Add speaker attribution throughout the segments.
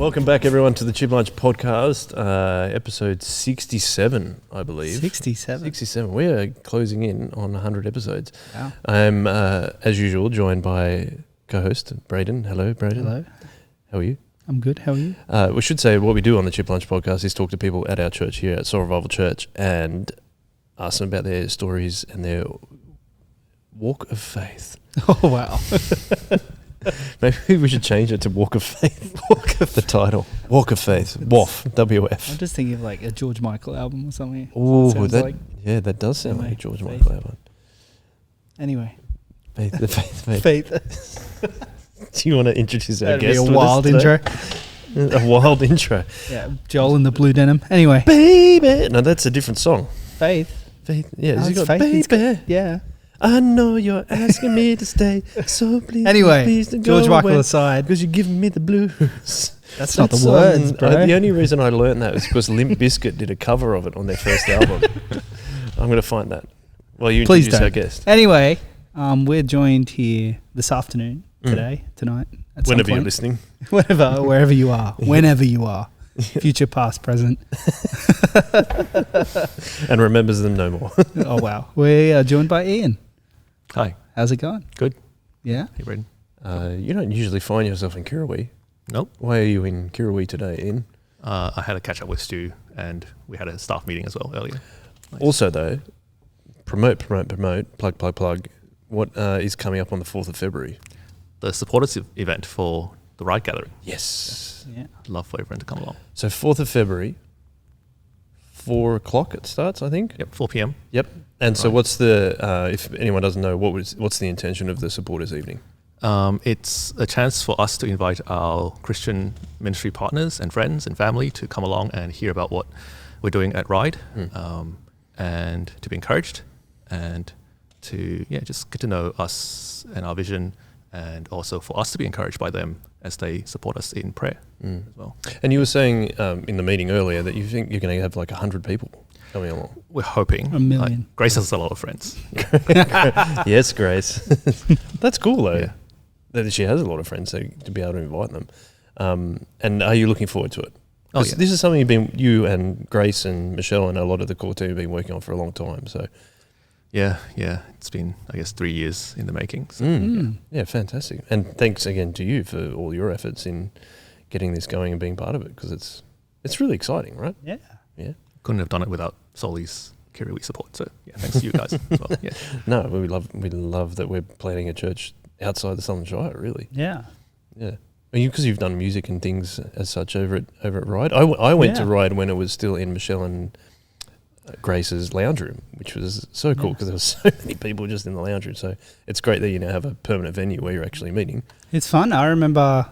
Speaker 1: Welcome back, everyone, to the Chip Lunch Podcast, episode 67, I believe.
Speaker 2: 67.
Speaker 1: 67. We are closing in on 100 episodes.
Speaker 2: Wow.
Speaker 1: I'm, as usual, joined by co-host Braden. Hello, Braden.
Speaker 2: Hello.
Speaker 1: How are you?
Speaker 2: I'm good. How are you?
Speaker 1: We should say what we do on the Chip Lunch Podcast is talk to people at our church here at Soul Revival Church and ask them about their stories and their walk of faith.
Speaker 2: Oh, wow.
Speaker 1: Maybe we should change it to Walk of Faith. The title. Walk of Faith. WAF. W-F.
Speaker 2: I'm just thinking of like a George Michael album or something.
Speaker 1: Oh,
Speaker 2: Sounds
Speaker 1: that does sound like a George
Speaker 2: Faith.
Speaker 1: Michael album.
Speaker 2: Anyway.
Speaker 1: Faith, the faith.
Speaker 2: Faith.
Speaker 1: Do you want to introduce our
Speaker 2: That'd be
Speaker 1: guest?
Speaker 2: a
Speaker 1: with
Speaker 2: wild
Speaker 1: us
Speaker 2: intro.
Speaker 1: today? A wild intro.
Speaker 2: Yeah, Joel in the blue denim. Anyway.
Speaker 1: Baby. No, that's a different song.
Speaker 2: Faith.
Speaker 1: Faith. Yeah,
Speaker 2: Oh,
Speaker 1: has he
Speaker 2: it's
Speaker 1: got
Speaker 2: Faith.
Speaker 1: baby?
Speaker 2: Yeah.
Speaker 1: I know you're asking me to stay, so please.
Speaker 2: Anyway,
Speaker 1: please don't
Speaker 2: George
Speaker 1: go
Speaker 2: Michael
Speaker 1: away,
Speaker 2: aside.
Speaker 1: because you're giving me the blues.
Speaker 2: That's not the
Speaker 1: song,
Speaker 2: words, bro.
Speaker 1: The only reason I learned that was because Limp Bizkit did a cover of it on their first album. I'm going to find that. Well, you
Speaker 2: Please
Speaker 1: introduce
Speaker 2: don't.
Speaker 1: our guest.
Speaker 2: Anyway, we're joined here this afternoon, tonight, at some
Speaker 1: Whenever you're
Speaker 2: point.
Speaker 1: listening.
Speaker 2: Wherever you are, whenever you are. Future, past, present.
Speaker 1: And remembers them no more.
Speaker 2: Oh, wow. We are joined by Ian.
Speaker 3: Hi.
Speaker 2: How's it going?
Speaker 3: Good.
Speaker 2: Yeah?
Speaker 3: Hey, Braden.
Speaker 1: You don't usually find yourself in Kirrawee.
Speaker 3: Nope.
Speaker 1: Why are you in Kirrawee today, Ian?
Speaker 3: I had a catch up with Stu, and we had a staff meeting as well earlier. Nice.
Speaker 1: Also, though, promote, plug. What is coming up on the 4th of February?
Speaker 3: The supporters event for the Ride Gathering.
Speaker 1: Yes.
Speaker 2: Yeah.
Speaker 3: Love for everyone to come along.
Speaker 1: So 4th of February, 4 o'clock it starts, I think.
Speaker 3: Yep, 4 p.m.
Speaker 1: Yep. And so
Speaker 3: Right.
Speaker 1: what's the, if anyone doesn't know, what's the intention of the supporters evening?
Speaker 3: It's a chance for us to invite our Christian ministry partners and friends and family to come along and hear about what we're doing at Ride, and to be encouraged and to just get to know us and our vision, and also for us to be encouraged by them as they support us in prayer as well.
Speaker 1: And you were saying in the meeting earlier that you think you're going to have like 100 people coming along.
Speaker 3: We're hoping.
Speaker 2: 1 million.
Speaker 3: Grace has a lot of friends.
Speaker 1: Yes, Grace. That's cool though.
Speaker 3: Yeah.
Speaker 1: That she has a lot of friends, so to be able to invite them. And are you looking forward to it?
Speaker 3: Oh, yeah.
Speaker 1: This is something you and Grace and Michelle and a lot of the core team have been working on for a long time. So
Speaker 3: Yeah. It's been, I guess, 3 years in the making. So.
Speaker 1: yeah, fantastic. And thanks again to you for all your efforts in getting this going and being part of it, because it's really exciting, right?
Speaker 2: Yeah.
Speaker 1: Yeah.
Speaker 3: Couldn't have done it without Soli's Kirrawee support. So yeah, thanks to you guys as well. Yeah.
Speaker 1: No, we love that we're planning a church outside the Southern Shire, really.
Speaker 2: Yeah.
Speaker 1: Yeah. Because you've done music and things as such over at Ride. I went to Ride when it was still in Michelle and Grace's lounge room, which was so cool because there were so many people just in the lounge room. So it's great that you now have a permanent venue where you're actually meeting.
Speaker 2: It's fun. I remember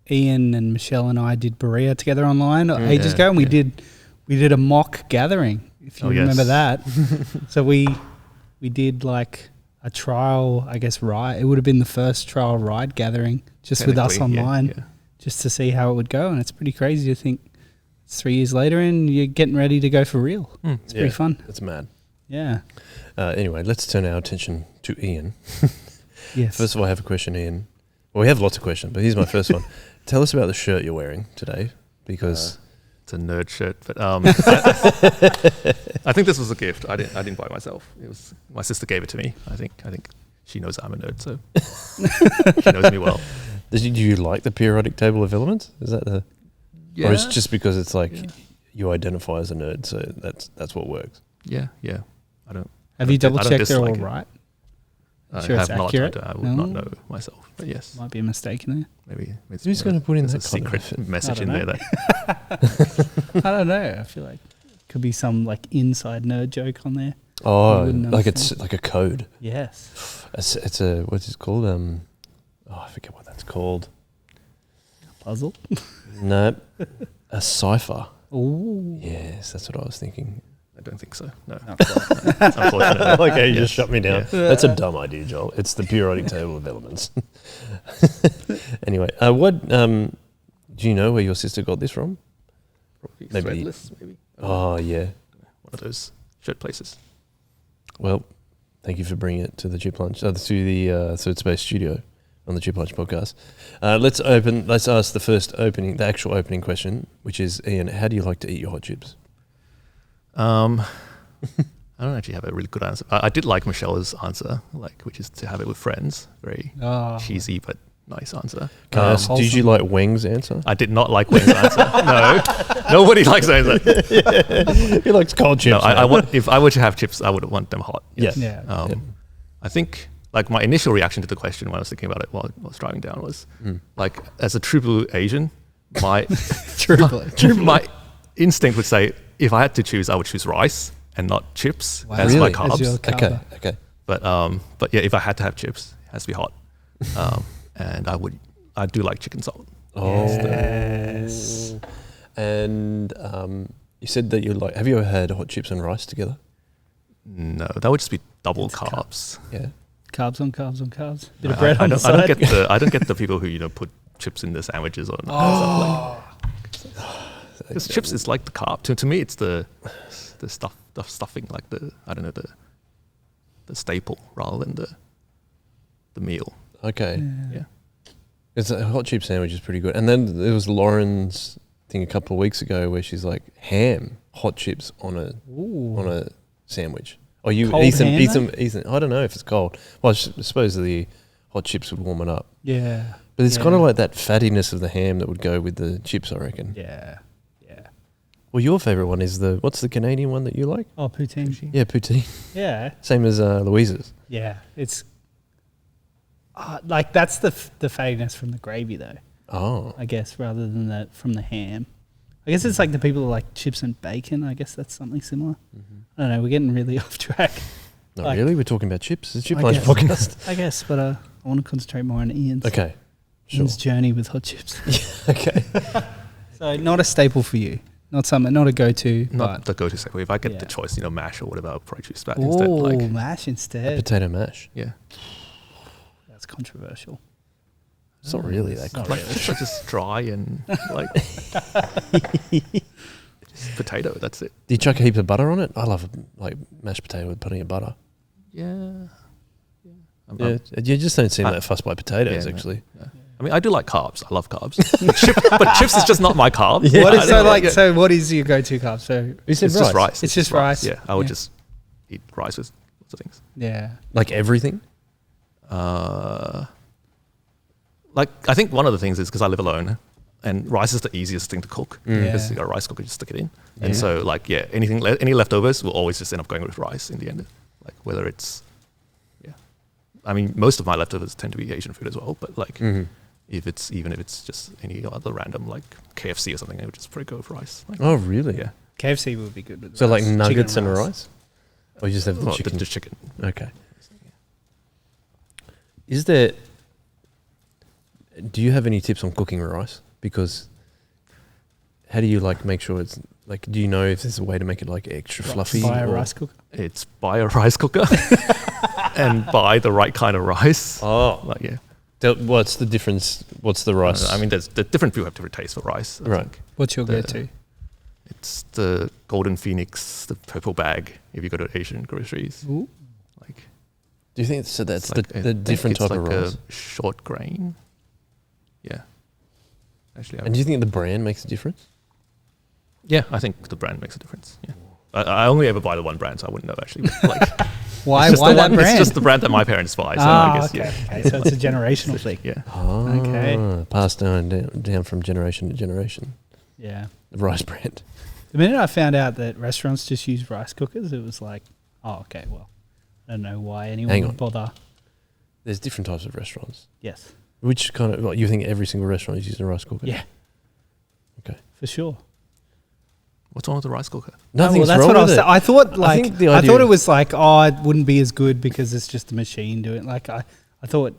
Speaker 2: Ian and Michelle and I did Berea together online ages ago, and we did a mock gathering, if you remember that. So we did like a trial, I guess, ride. It would have been the first trial ride gathering just with us online, just to see how it would go. And it's pretty crazy to think it's 3 years later and you're getting ready to go for real. It's pretty fun.
Speaker 1: It's mad.
Speaker 2: Yeah.
Speaker 1: Anyway, let's turn our attention to Ian.
Speaker 2: Yes.
Speaker 1: First of all, I have a question, Ian. Well, we have lots of questions, but here's my first one. Tell us about the shirt you're wearing today, because
Speaker 3: it's a nerd shirt, but I think this was a gift. I didn't buy it myself. It was my sister gave it to me. I think she knows I'm a nerd, so she knows me well.
Speaker 1: Do you like the periodic table of elements? Is that the?
Speaker 3: Yeah.
Speaker 1: Or is it just because it's like you identify as a nerd, so that's what works?
Speaker 3: Yeah. I don't.
Speaker 2: Have you double checked they're all
Speaker 3: dislike it.
Speaker 2: right?
Speaker 3: I
Speaker 2: Sure it's
Speaker 3: have not.
Speaker 2: accurate?
Speaker 3: I would not know myself, but yes,
Speaker 2: Might be a mistake in there.
Speaker 3: maybe.
Speaker 1: Who's going to put in
Speaker 3: there's
Speaker 1: that
Speaker 3: a
Speaker 1: kind of
Speaker 3: secret
Speaker 1: effort?
Speaker 3: message
Speaker 2: I
Speaker 3: in
Speaker 2: don't
Speaker 3: there
Speaker 2: know.
Speaker 3: that
Speaker 2: I don't know. I feel like it could be some like inside nerd joke on there.
Speaker 1: Oh,
Speaker 2: wouldn't
Speaker 1: like it's
Speaker 2: understand.
Speaker 1: like a code.
Speaker 2: Yes.
Speaker 1: It's a, what's it called? I forget what that's called.
Speaker 2: Puzzle.
Speaker 1: No, a cipher.
Speaker 2: Ooh.
Speaker 1: Yes, that's what I was thinking.
Speaker 3: I don't think so. No,
Speaker 2: Not quite.
Speaker 3: unfortunately.
Speaker 1: Like how you
Speaker 3: Yes.
Speaker 1: just shut me down.
Speaker 3: Yeah.
Speaker 1: That's a dumb idea, Joel. It's the periodic table of elements. Anyway, what do you know where your sister got this from?
Speaker 3: Probably
Speaker 1: Maybe-
Speaker 3: Threadless, maybe.
Speaker 1: Oh yeah.
Speaker 3: One of those shirt places.
Speaker 1: Well, thank you for bringing it to the Chip Lunch, to the Third Space studio. on the Chip Lunch podcast. Let's ask the actual opening question, which is, Ian, how do you like to eat your hot chips?
Speaker 3: I don't actually have a really good answer. I did like Michelle's answer, which is to have it with friends. Very cheesy but nice answer.
Speaker 1: Did you like Weng's answer?
Speaker 3: I did not like Weng's answer. No, nobody likes that answer.
Speaker 1: He likes cold chips.
Speaker 3: No, if I were to have chips, I would want them hot.
Speaker 1: Yes.
Speaker 2: Yeah.
Speaker 3: I think my initial reaction to the question when I was thinking about it while I was driving down was as a true blue Asian, my my instinct would say if I had to choose, I would choose rice and not chips as my carbs.
Speaker 1: Okay.
Speaker 3: But yeah, if I had to have chips, it has to be hot. And I do like chicken salt.
Speaker 1: Oh. Yes. And you said that have you ever had hot chips and rice together?
Speaker 3: No, that would just be double carbs.
Speaker 1: Yeah.
Speaker 2: Carbs on carbs on carbs. Bit of bread on the
Speaker 3: side. I don't get the people who put chips in their sandwiches or stuff because chips is like the carb. To me, it's the stuffing, like the staple rather than the meal.
Speaker 1: Okay.
Speaker 3: Yeah.
Speaker 1: It's a hot chip sandwich is pretty good. And then there was Lauren's thing a couple of weeks ago where she's like hot chips on a sandwich. Or Ethan, I don't know if it's cold. Well, I suppose the hot chips would warm it up.
Speaker 2: Yeah.
Speaker 1: But it's kind of like that fattiness of the ham that would go with the chips, I reckon.
Speaker 2: Yeah.
Speaker 1: Well, your favourite one is what's the Canadian one that you like?
Speaker 2: Oh, poutine.
Speaker 1: Yeah, poutine.
Speaker 2: Yeah.
Speaker 1: Same as Louise's.
Speaker 2: Yeah. It's that's the fattiness from the gravy though.
Speaker 1: Oh.
Speaker 2: I guess rather than from the ham. I guess it's like the people who like chips and bacon. I guess that's something similar. Mm-hmm. I don't know. We're getting really off track.
Speaker 1: Not really. We're talking about chips. It's a Chip Lunch podcast.
Speaker 2: I guess, but I want to concentrate more on Ian's.
Speaker 1: Okay. Sure.
Speaker 2: Ian's journey with hot chips.
Speaker 1: Okay.
Speaker 2: So not a staple for you. Not a go-to.
Speaker 3: Not the go-to staple. If I get the choice, mash or whatever, I'll probably choose that instead.
Speaker 2: Oh, mash instead.
Speaker 1: Potato mash.
Speaker 3: Yeah.
Speaker 2: That's controversial.
Speaker 1: It's not really that controversial.
Speaker 3: It's just dry and just potato. That's it.
Speaker 1: Do you chuck a heap of butter on it? I love mashed potato with plenty of butter.
Speaker 3: Yeah.
Speaker 1: You just don't seem that fussed by potatoes, actually.
Speaker 3: No. I mean, I do like carbs. I love carbs. but chips is just not my carb.
Speaker 2: Yeah. So what is your go-to carb? So
Speaker 3: it's just rice.
Speaker 2: It's just rice.
Speaker 3: Yeah, I would just eat rice with lots of things.
Speaker 2: Yeah.
Speaker 1: Like everything?
Speaker 3: I think one of the things is because I live alone, and rice is the easiest thing to cook because you got a rice cooker, just stick it in, and so any leftovers will always just end up going with rice in the end. Whether it's I mean, most of my leftovers tend to be Asian food as well, but if it's just any other random KFC or something, I would just probably go with rice.
Speaker 1: Oh, really?
Speaker 3: Yeah.
Speaker 2: KFC would be good with
Speaker 1: so
Speaker 2: rice.
Speaker 1: Nuggets and rice? Or you just have the chicken?
Speaker 3: Just chicken.
Speaker 1: Okay. Do you have any tips on cooking rice? Because how do you make sure it's do you know if there's a way to make it extra fluffy?
Speaker 2: Buy a rice cooker?
Speaker 3: It's buy a rice cooker and buy the right kind of rice.
Speaker 1: Oh. What's the difference? What's the rice?
Speaker 3: I mean, there's different people have different tastes for rice. I think.
Speaker 2: What's your go-to?
Speaker 3: It's the Golden Phoenix, the purple bag, if you go to Asian groceries.
Speaker 2: Ooh.
Speaker 1: Do you think so? That's the different type of rice?
Speaker 3: A short grain. Yeah. Actually,
Speaker 1: and do you think the brand makes a difference?
Speaker 3: Yeah, I think the brand makes a difference. Yeah. I only ever buy the one brand, so I wouldn't know actually.
Speaker 2: Why that brand?
Speaker 3: It's just the brand that my parents buy. So I guess,
Speaker 2: okay. So it's a generational thing.
Speaker 3: Yeah.
Speaker 1: Oh, okay. Passed down from generation to generation.
Speaker 2: Yeah.
Speaker 1: The rice brand.
Speaker 2: The minute I found out that restaurants just use rice cookers, it was like, oh, okay, well, I don't know why anyone would bother.
Speaker 1: There's different types of restaurants.
Speaker 2: Yes.
Speaker 1: Which kind of, you think every single restaurant is using a rice cooker?
Speaker 2: Yeah.
Speaker 1: Okay.
Speaker 2: For sure.
Speaker 3: What's wrong with the rice cooker?
Speaker 1: Nothing's wrong with it.
Speaker 2: I thought it was it wouldn't be as good because it's just a machine doing it. I thought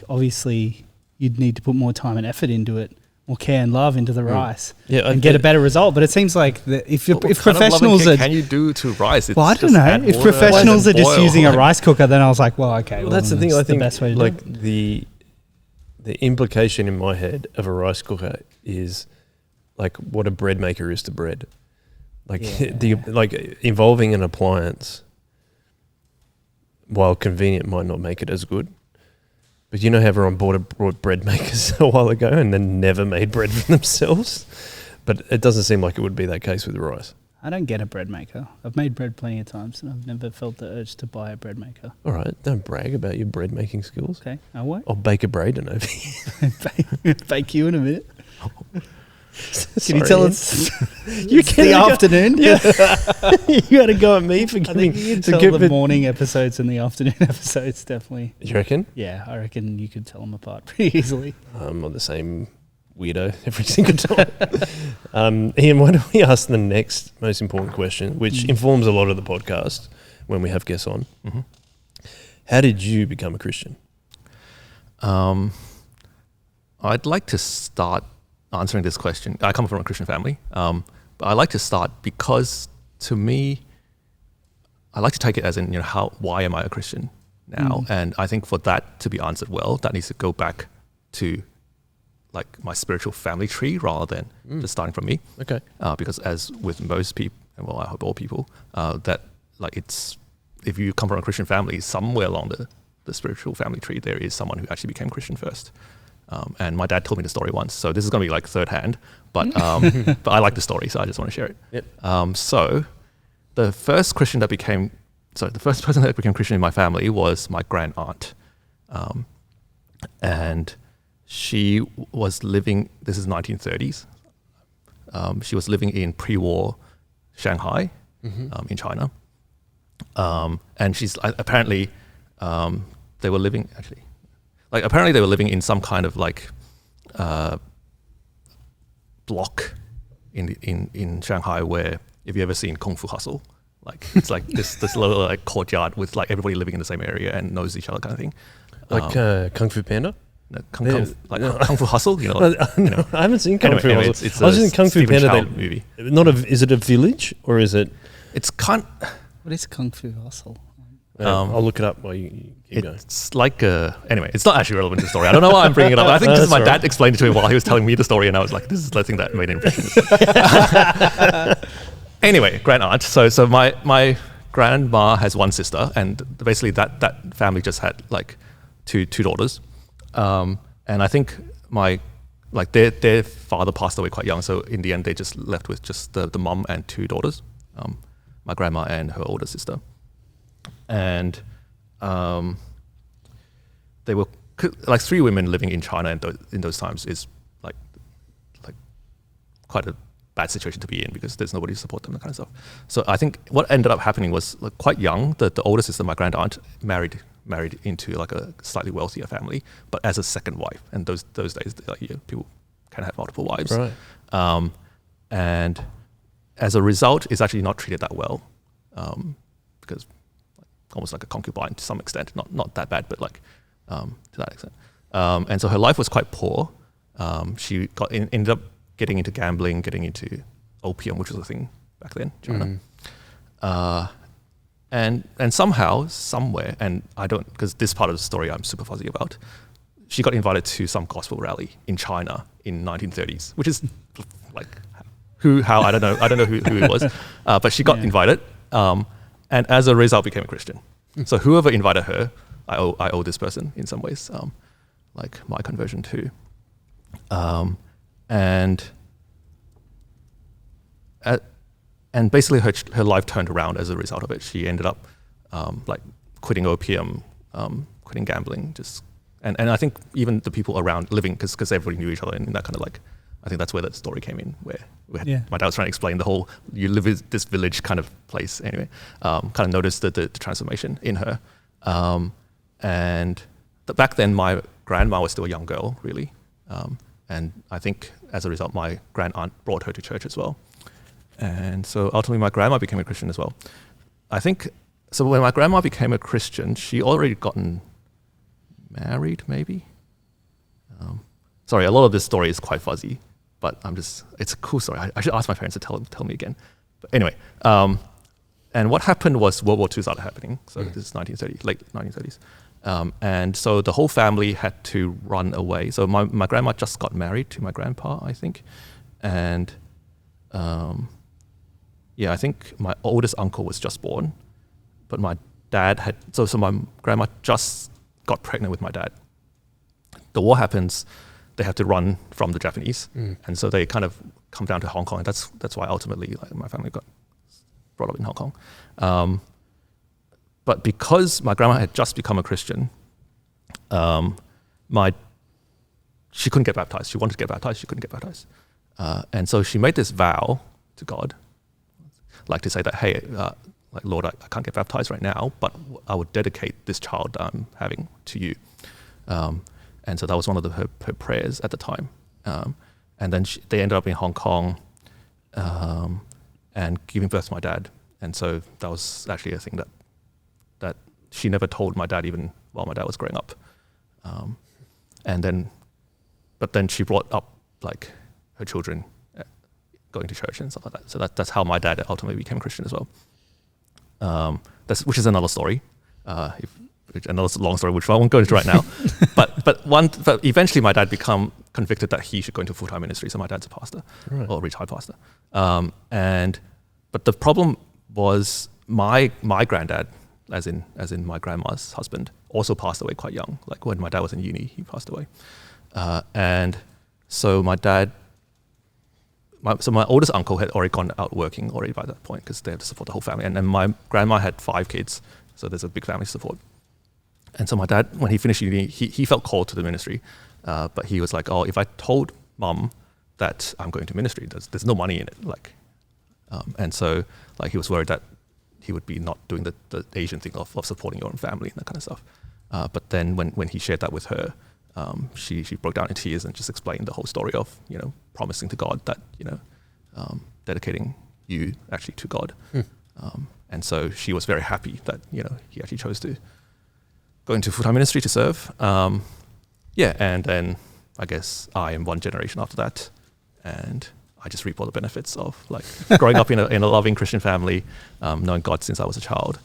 Speaker 2: obviously you'd need to put more time and effort into it, more care and love into the rice, and get a better result. But it seems like if professionals
Speaker 3: can you do to rice?
Speaker 2: Well, I don't know. If professionals are just using a rice cooker, then I was like, well, okay.
Speaker 1: Well, that's the thing. I think
Speaker 2: the best way to do it.
Speaker 1: The implication in my head of a rice cooker is what a bread maker is to bread. Involving an appliance, while convenient, might not make it as good. But you know how everyone brought bread makers a while ago and then never made bread for themselves? But it doesn't seem like it would be that case with rice.
Speaker 2: I don't get a bread maker. I've made bread plenty of times and I've never felt the urge to buy a bread maker.
Speaker 1: All right, don't brag about your bread making skills.
Speaker 2: Okay, I won't.
Speaker 1: I'll bake a Braden over here.
Speaker 2: Bake you in a minute.
Speaker 1: Can
Speaker 2: you tell us
Speaker 1: you
Speaker 2: it's the afternoon?
Speaker 1: Yeah. You got to go at me for giving.
Speaker 2: You can tell the morning episodes and the afternoon episodes, definitely.
Speaker 1: You reckon?
Speaker 2: Yeah, I reckon you could tell them apart pretty easily.
Speaker 1: I'm not the same weirdo every single time. Ian, why don't we ask the next most important question, which informs a lot of the podcast when we have guests on. Mm-hmm. How did you become a Christian?
Speaker 3: I'd like to start answering this question. I come from a Christian family, but I like to start because, to me, I like to take it as in, why am I a Christian now? And I think for that to be answered well, that needs to go back to like my spiritual family tree rather than just starting from me.
Speaker 1: Okay.
Speaker 3: Because as with most people, well, I hope all people, that like if you come from a Christian family, somewhere along the spiritual family tree, there is someone who actually became Christian first. And my dad told me the story once, so this is going to be like third hand, but I like the story, so I just want to share it.
Speaker 1: Yep.
Speaker 3: So the first person that became Christian in my family was my grand aunt, and she was living. This is 1930s. She was living in pre-war Shanghai, in China, and she's apparently they were living actually. Like apparently they were living in some kind of like block in Shanghai where, if you ever seen Kung Fu Hustle, like it's like this little like courtyard with like everybody living in the same area and knows each other kind of thing.
Speaker 1: Like Kung Fu Panda?
Speaker 3: No, Kung Fu Hustle,
Speaker 1: I haven't seen Kung Fu Hustle.
Speaker 3: It's
Speaker 1: I was in Kung Fu Panda
Speaker 3: movie.
Speaker 1: Is it a village or is it?
Speaker 3: It's
Speaker 2: What is Kung Fu Hustle?
Speaker 1: I'll look it up while you keep going.
Speaker 3: It's like anyway, it's not actually relevant to the story. I don't know why I'm bringing it up. I think because my dad explained it to me while he was telling me the story, and I was like, this is the thing that made an impression. Anyway, grand aunt. So my grandma has one sister, and basically that family just had like two daughters, and I think their father passed away quite young. So in the end, they just left with just the mum and two daughters, my grandma and her older sister. And they were like three women living in China in those times is like quite a bad situation to be in because there's nobody to support them, that kind of stuff. So I think what ended up happening was like quite young. The older sister, my grand aunt, married into like a slightly wealthier family, but as a second wife. And those days, people can have multiple wives.
Speaker 1: Right.
Speaker 3: And as a result, it's actually not treated that well because almost like a concubine to some extent, not that bad, but like to that extent. And so her life was quite poor. She ended up getting into gambling, getting into opium, which was a thing back then, China. And somehow, somewhere, and I don't, because this part of the story I'm super fuzzy about, she got invited to some gospel rally in China in 1930s, which is like how I don't know who it was, but she got invited. And as a result, became a Christian. So whoever invited her, I owe this person in some ways, like my conversion too. And basically her life turned around as a result of it. She ended up like quitting opium, quitting gambling, and I think even the people around living, because everybody knew each other in that kind of like, I think that's where that story came in, where my dad was trying to explain the whole, you live in this village kind of place anyway, kind of noticed the transformation in her. And back then my grandma was still a young girl, really. And I think as a result, my grand aunt brought her to church as well. And so ultimately my grandma became a Christian as well. I think, so when my grandma became a Christian, she already gotten married, maybe? Sorry, a lot of this story is quite fuzzy, but it's a cool story. I should ask my parents to tell me again. But anyway, and what happened was World War II started happening. So this is late 1930s. And so the whole family had to run away. So my grandma just got married to my grandpa, I think. And I think my oldest uncle was just born. But my dad so my grandma just got pregnant with my dad. the war happens, they have to run from the Japanese, and so they kind of come down to Hong Kong, and that's why ultimately like my family got brought up in Hong Kong. But because my grandma had just become a Christian, she couldn't get baptized. She wanted to get baptized, she couldn't get baptized, and so she made this vow to God, like to say that, hey, like Lord, I can't get baptized right now, but I would dedicate this child that I'm having to you. And so that was one of her prayers at the time. And then they ended up in Hong Kong and giving birth to my dad. And so that was actually a thing that she never told my dad even while my dad was growing up. But then she brought up like her children going to church and stuff like that. So that's how my dad ultimately became Christian as well. Which is another story. Another long story, which I won't go into right now. but eventually my dad became convicted that he should go into full-time ministry. So my dad's a pastor, or retired pastor. But the problem was my granddad, as in my grandma's husband, also passed away quite young. Like when my dad was in uni, he passed away. And so my oldest uncle had already gone out working already by that point because they had to support the whole family. And then my grandma had 5 kids, so there's a big family support. And so my dad, when he finished uni, he felt called to the ministry, but he was like, oh, if I told mum that I'm going to ministry, there's no money in it. Like, and so like he was worried that he would be not doing the Asian thing of supporting your own family and that kind of stuff. But then when he shared that with her, she broke down in tears and just explained the whole story of, promising to God that, dedicating you actually to God. And so she was very happy that, he actually chose to go into full-time ministry to serve. And then I guess I am one generation after that, and I just reap all the benefits of like growing up in a loving Christian family, knowing God since I was a child.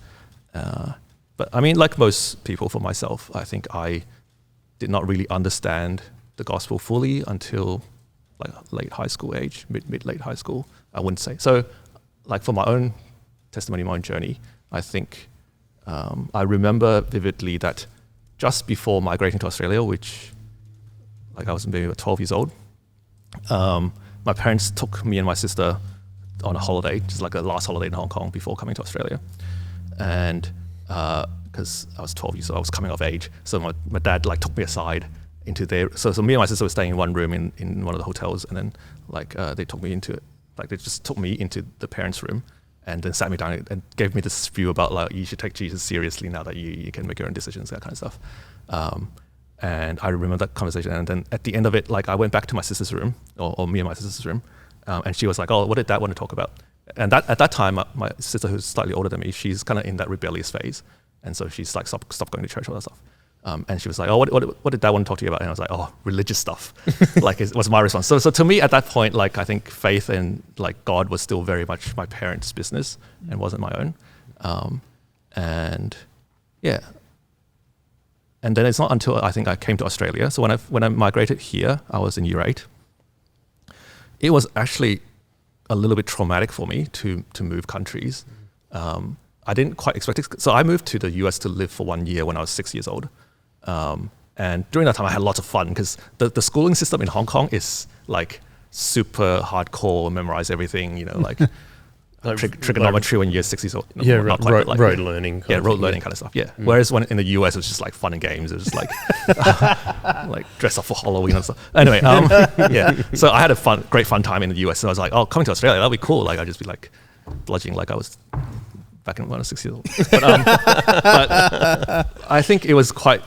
Speaker 3: But I mean, like most people, for myself, I think I did not really understand the gospel fully until like late high school age, mid-late high school, I wouldn't say. So like for my own testimony, my own journey, I think I remember vividly that just before migrating to Australia, which like I was maybe about 12 years old, my parents took me and my sister on a holiday, just like a last holiday in Hong Kong before coming to Australia. And because I was 12 years old, I was coming of age. So my dad like took me aside into their, so me and my sister were staying in one room in one of the hotels, and then like they just took me into the parents' room and then sat me down and gave me this view about like, you should take Jesus seriously now that you can make your own decisions, that kind of stuff. And I remember that conversation, and then at the end of it, like I went back to my sister's room, or me and my sister's room, and she was like, oh, what did Dad want to talk about? And at that time, my sister, who's slightly older than me, she's kind of in that rebellious phase. And so she's like, stop going to church, all that stuff. And she was like, oh, what did Dad want to talk to you about? And I was like, oh, religious stuff. Like, it was my response. So to me, at that point, like, I think faith and like God was still very much my parents' business and wasn't my own. And yeah. And then it's not until I think I came to Australia. So when I migrated here, I was in Year 8. It was actually a little bit traumatic for me to move countries. I didn't quite expect it. So I moved to the US to live for 1 year when I was 6 years old. And during that time, I had lots of fun because the schooling system in Hong Kong is like super hardcore, memorize everything, like trigonometry when you're 6 years old.
Speaker 1: Road learning.
Speaker 3: Road learning kind of stuff. Yeah. Whereas when in the US, it was just like fun and games. It was just like like dress up for Halloween and stuff. Anyway, yeah. So I had a great fun time in the US, and I was like, oh, coming to Australia, that'll be cool. Like I'd just be like bludgeoning like I was back when I was 6 years old. But I think it was quite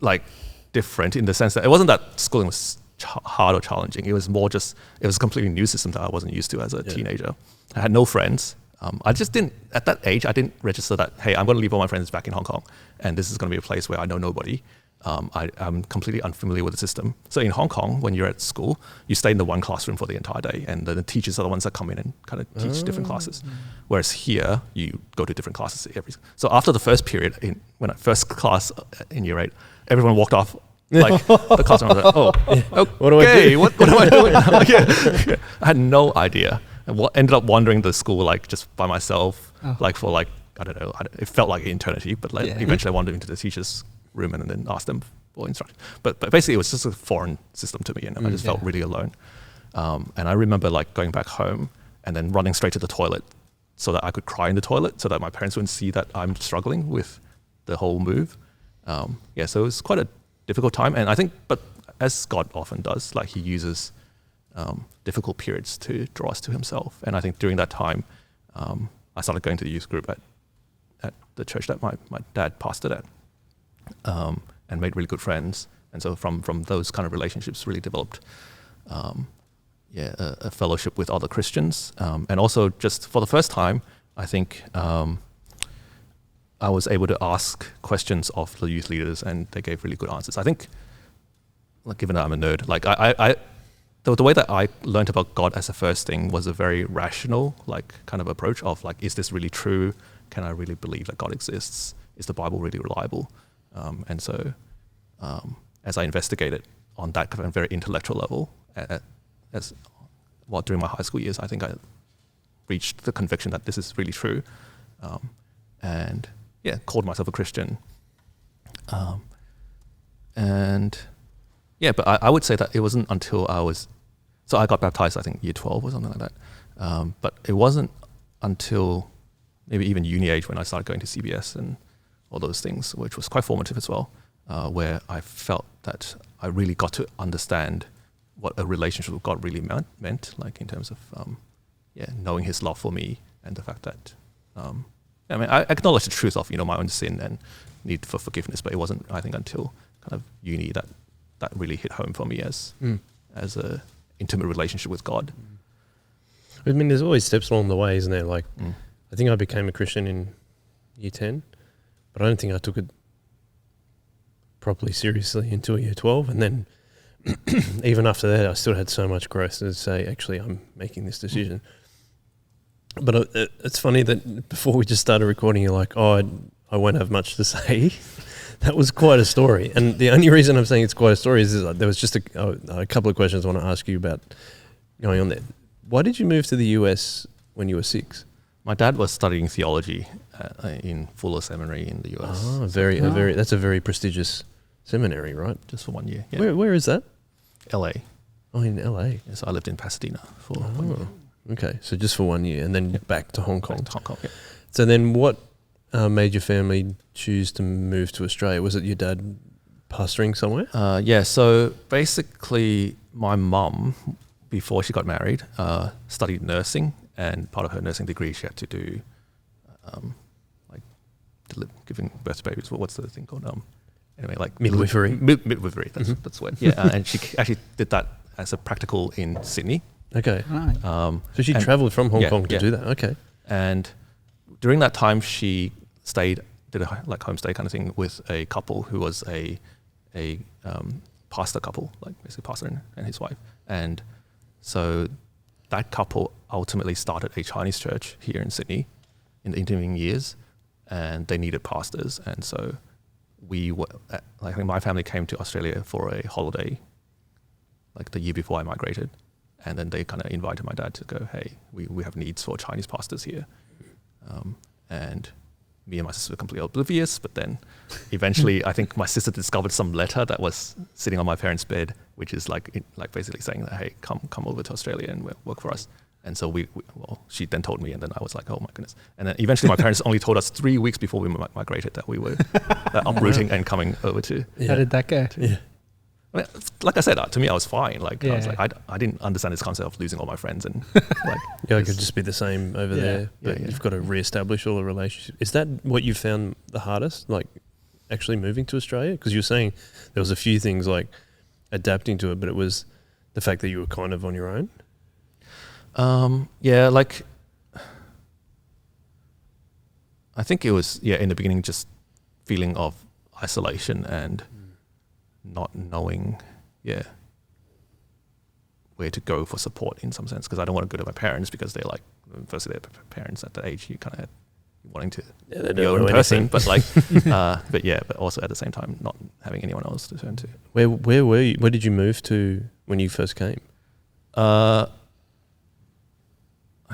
Speaker 3: like different in the sense that it wasn't that schooling was hard or challenging. It was more just, it was a completely new system that I wasn't used to as a teenager. I had no friends. I just didn't, at that age, I didn't register that, hey, I'm going to leave all my friends back in Hong Kong, and this is going to be a place where I know nobody. I'm completely unfamiliar with the system. So in Hong Kong, when you're at school, you stay in the one classroom for the entire day, and the teachers are the ones that come in and kind of teach different classes. Whereas here, you go to different classes so after the first period, when I first class in Year 8, everyone walked off. Like the classroom was like, oh,
Speaker 1: what do I do?
Speaker 3: What am I doing now? Yeah. I had no idea. And ended up wandering the school like just by myself, like for like, I don't know, it felt like eternity, but like eventually I wandered into the teacher's room and then asked them or instruction. But basically, it was just a foreign system to me, and I just felt really alone. And I remember like going back home and then running straight to the toilet so that I could cry in the toilet, so that my parents wouldn't see that I'm struggling with the whole move. So it was quite a difficult time, and I think, but as God often does, like He uses difficult periods to draw us to Himself. And I think during that time, I started going to the youth group at the church that my dad pastored at, and made really good friends. And so from those kind of relationships, really developed a fellowship with other Christians. And also, just for the first time, I think I was able to ask questions of the youth leaders, and they gave really good answers. I think, like, given that I'm a nerd, like the way that I learned about God as a first thing was a very rational, like, kind of approach of like, is this really true? Can I really believe that God exists? Is the Bible really reliable? And so, as I investigated on that kind of very intellectual level, during my high school years, I think I reached the conviction that this is really true, and called myself a Christian. But I would say that it wasn't until I got baptized, I think year 12 or something like that. But it wasn't until maybe even uni age when I started going to CBS and all those things, which was quite formative as well, where I felt that I really got to understand what a relationship with God really meant, like in terms of knowing His love for me, and the fact that I acknowledge the truth of my own sin and need for forgiveness, but it wasn't, I think, until kind of uni that really hit home for me as a intimate relationship with God.
Speaker 1: I mean, there's always steps along the way, isn't there? Like, I think I became a Christian in year 10, but I don't think I took it properly seriously until year 12. And then even after that, I still had so much growth to say, actually, I'm making this decision. But it's funny that before we just started recording, you're like, oh, I won't have much to say. That was quite a story. And the only reason I'm saying it's quite a story is that there was just a couple of questions I want to ask you about going on there. Why did you move to the US when you were 6?
Speaker 3: My dad was studying theology in Fuller Seminary in the US.
Speaker 1: Oh, that's a very prestigious seminary, right?
Speaker 3: Just for 1 year. Yeah.
Speaker 1: Where is that?
Speaker 3: LA.
Speaker 1: Oh, in LA.
Speaker 3: Yeah, so I lived in Pasadena for 1 year.
Speaker 1: Okay, so just for 1 year, and then back to Hong Kong.
Speaker 3: Back to Hong Kong, yeah.
Speaker 1: So then what made your family choose to move to Australia? Was it your dad pastoring somewhere?
Speaker 3: So basically my mum, before she got married, studied nursing, and part of her nursing degree she had to do giving birth to babies. What's the thing called? Anyway, like
Speaker 1: midwifery.
Speaker 3: Midwifery, that's what. Yeah, and she actually did that as a practical in Sydney.
Speaker 1: Okay.
Speaker 2: Right.
Speaker 1: So she travelled from Hong Kong to do that. Okay.
Speaker 3: And during that time, she did a homestay kind of thing with a couple who was a pastor couple, like basically pastor and his wife. And so that couple ultimately started a Chinese church here in Sydney in the intervening years, and they needed pastors. And so my family came to Australia for a holiday, like the year before I migrated. And then they kind of invited my dad to go, hey, we have needs for Chinese pastors here. And me and my sister were completely oblivious, but then eventually I think my sister discovered some letter that was sitting on my parents' bed, which is like basically saying that, hey, come over to Australia and work for us. And so she then told me, and then I was like, oh my goodness. And then eventually my parents only told us 3 weeks before we migrated that we were uprooting and coming over to.
Speaker 2: Yeah. How did that go?
Speaker 1: Yeah.
Speaker 3: I mean, like I said, to me, I was fine. I was like, I didn't understand this concept of losing all my friends, and
Speaker 1: it could just be the same over there. But you've got to reestablish all the relationships. Is that what you found the hardest, like actually moving to Australia? Because you were saying there was a few things like adapting to it, but it was the fact that you were kind of on your own.
Speaker 3: I think it was in the beginning just feeling of isolation and not knowing where to go for support in some sense, because I don't want to go to my parents because they're like, firstly they're parents at that age, you kind of wanting to be your own person, but but also at the same time not having anyone else to turn to.
Speaker 1: Where were you? Where did you move to when you first came?
Speaker 3: I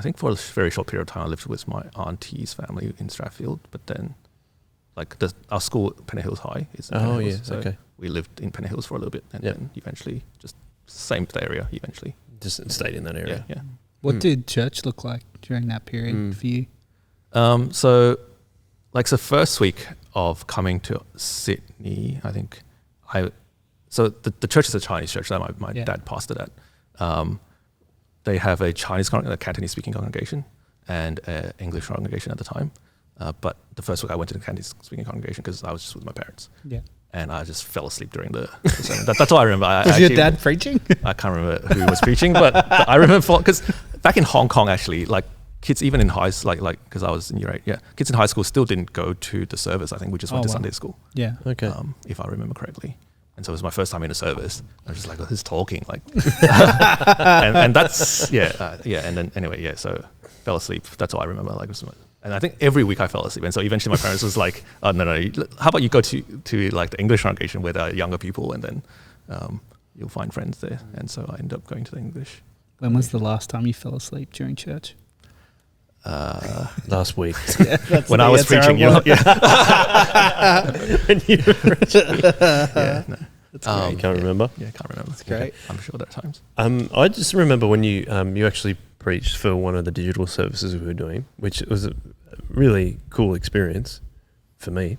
Speaker 3: think for a very short period of time I lived with my auntie's family in Strathfield, but then our school, Penny Hills High, is in Penny Hills, so we lived in Penny Hills for a little bit, and then eventually just same area. Eventually,
Speaker 1: just stayed in that area.
Speaker 3: Yeah.
Speaker 2: What did church look like during that period for you?
Speaker 3: So the first week of coming to Sydney, I think the church is a Chinese church that my dad pastored at. They have a Cantonese speaking congregation and an English congregation at the time. But the first week I went to the Cantonese speaking congregation because I was just with my parents. Yeah. And I just fell asleep during the sermon. That's all I remember.
Speaker 2: Was your dad preaching?
Speaker 3: I can't remember who was preaching, but I remember because back in Hong Kong, actually, kids even in high school, because I was in year 8, kids in high school still didn't go to the service. I think we just went to Sunday school.
Speaker 2: Yeah.
Speaker 1: Okay.
Speaker 3: If I remember correctly. And so it was my first time in a service. I was just like, who's talking? And that's, and then anyway, so fell asleep. That's all I remember. And I think every week I fell asleep. And so eventually my parents was like, oh, no, how about you go to the English congregation where there are younger people and then you'll find friends there. And so I ended up going to the English.
Speaker 2: When was the last time you fell asleep during church?
Speaker 1: Last week.
Speaker 3: When I was preaching.
Speaker 1: No.
Speaker 2: That's great.
Speaker 1: You can't remember?
Speaker 3: Yeah, I can't remember.
Speaker 2: That's great.
Speaker 3: I'm sure there are times.
Speaker 1: I just remember when you actually preached for one of the digital services we were doing, which was a really cool experience for me.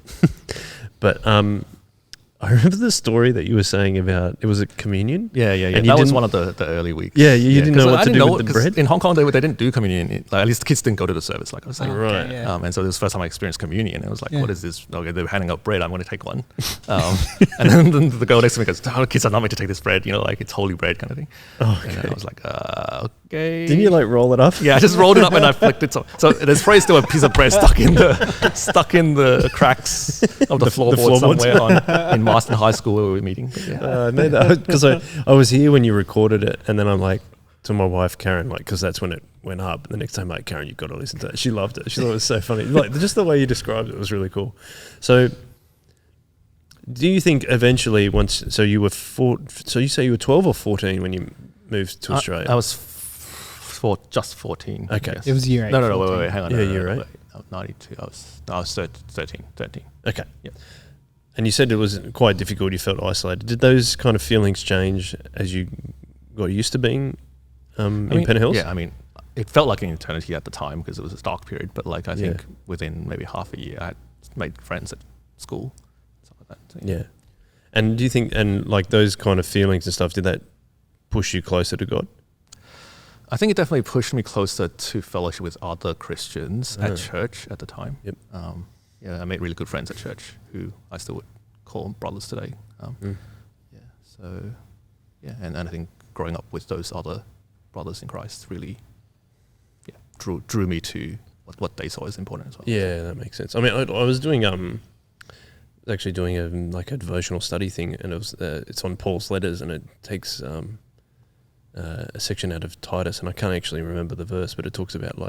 Speaker 1: But I remember the story that you were saying about, it was a communion?
Speaker 3: Yeah. And that was one of the early weeks.
Speaker 1: Yeah, you didn't know what to do with the bread?
Speaker 3: In Hong Kong, they didn't do communion. At least the kids didn't go to the service, like I was saying.
Speaker 1: Right.
Speaker 2: Yeah.
Speaker 3: And so this was the first time I experienced communion. It was like, what is this? Okay, they were handing out bread. I'm going to take one. And then the girl next to me goes, kids are not meant to take this bread. It's holy bread kind of thing.
Speaker 1: Oh, okay.
Speaker 3: And I was like, okay.
Speaker 1: Didn't you roll it up?
Speaker 3: Yeah, I just rolled it up and I flicked it. So there's probably still a piece of bread stuck in the cracks of the floorboard somewhere in Marston High School where we were meeting.
Speaker 1: Because I was here when you recorded it, and then I'm like to my wife Karen, because that's when it went up. And the next time, Karen, you've got to listen to it. She loved it. She thought it was so funny. Just the way you described it was really cool. So, do you think eventually you were so you say you were 12 or 14 when you moved to Australia?
Speaker 3: I was just 14.
Speaker 1: Okay.
Speaker 2: It was year 8.
Speaker 3: No, wait, hang on.
Speaker 1: Yeah, year 8.
Speaker 3: 92. I was 13.
Speaker 1: Okay.
Speaker 3: Yep.
Speaker 1: And you said it was quite difficult. You felt isolated. Did those kind of feelings change as you got used to being in Penny Hills?
Speaker 3: Yeah, it felt like an eternity at the time because it was a dark period. But I think within maybe half a year, I had made friends at school, stuff like that. So,
Speaker 1: yeah. And do you think, those kind of feelings and stuff, did that push you closer to God?
Speaker 3: I think it definitely pushed me closer to fellowship with other Christians at church at the time.
Speaker 1: Yep.
Speaker 3: I made really good friends at church who I still would call brothers today. And I think growing up with those other brothers in Christ really drew me to what they saw as important as well.
Speaker 1: Yeah, that makes sense. I was doing actually doing a devotional study thing, and it was it's on Paul's letters, and it takes a section out of Titus, and I can't actually remember the verse, but it talks about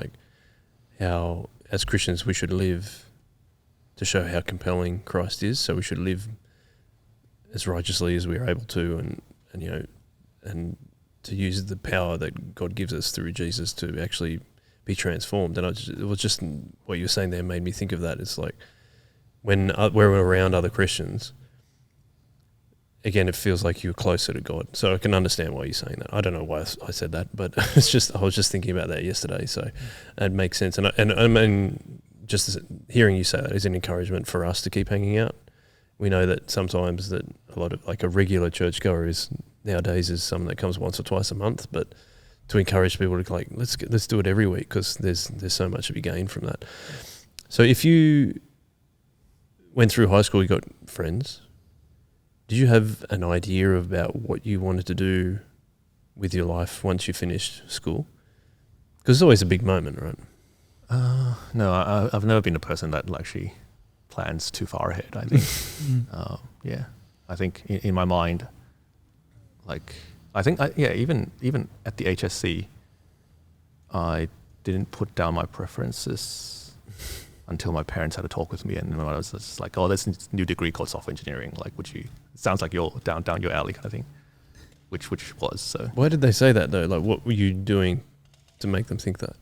Speaker 1: how as Christians we should live to show how compelling Christ is. So we should live as righteously as we are able to, and to use the power that God gives us through Jesus to actually be transformed. And it was just what you were saying there made me think of that. It's when we're around other Christians, again, it feels like you're closer to God. So I can understand why you're saying that. I don't know why I said that, but I was just thinking about that yesterday. So it makes sense. And just hearing you say that is an encouragement for us to keep hanging out. We know that sometimes that a lot of a regular churchgoer nowadays is someone that comes once or twice a month, but to encourage people to let's do it every week, because there's so much to be gained from that. So if you went through high school, you got friends. Did you have an idea about what you wanted to do with your life once you finished school? Because it's always a big moment, right?
Speaker 3: No, I've never been a person that actually plans too far ahead, I think. I think in my mind, even at the HSC, I didn't put down my preferences until my parents had a talk with me, and I was just like, oh, there's this new degree called software engineering. It sounds like you're down your alley kind of thing, which was so.
Speaker 1: Why did they say that though? What were you doing to make them think that?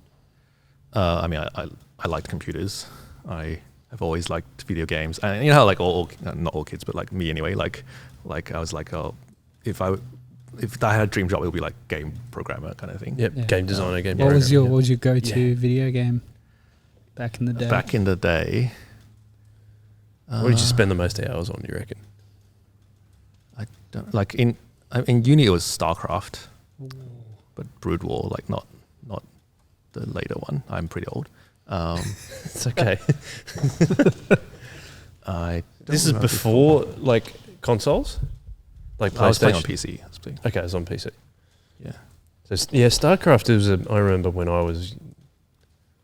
Speaker 3: I liked computers. I I've always liked video games, and you know how like all not all kids, but like me anyway. Like I was like, oh, if I had a dream job, it would be like game programmer kind of thing.
Speaker 1: Yep, yeah. Game designer, game.
Speaker 2: What was your go-to video game back in the day?
Speaker 3: Back in the day,
Speaker 1: what did you spend the most hours on? Do you reckon?
Speaker 3: I don't like in uni. It was StarCraft, but Brood War, like not the later one. I'm pretty old.
Speaker 1: It's okay. This is
Speaker 3: remember
Speaker 1: before like consoles, like PlayStation.
Speaker 3: I was playing on PC.
Speaker 1: Okay, it was on PC.
Speaker 3: Yeah.
Speaker 1: So yeah, StarCraft is. I remember when I was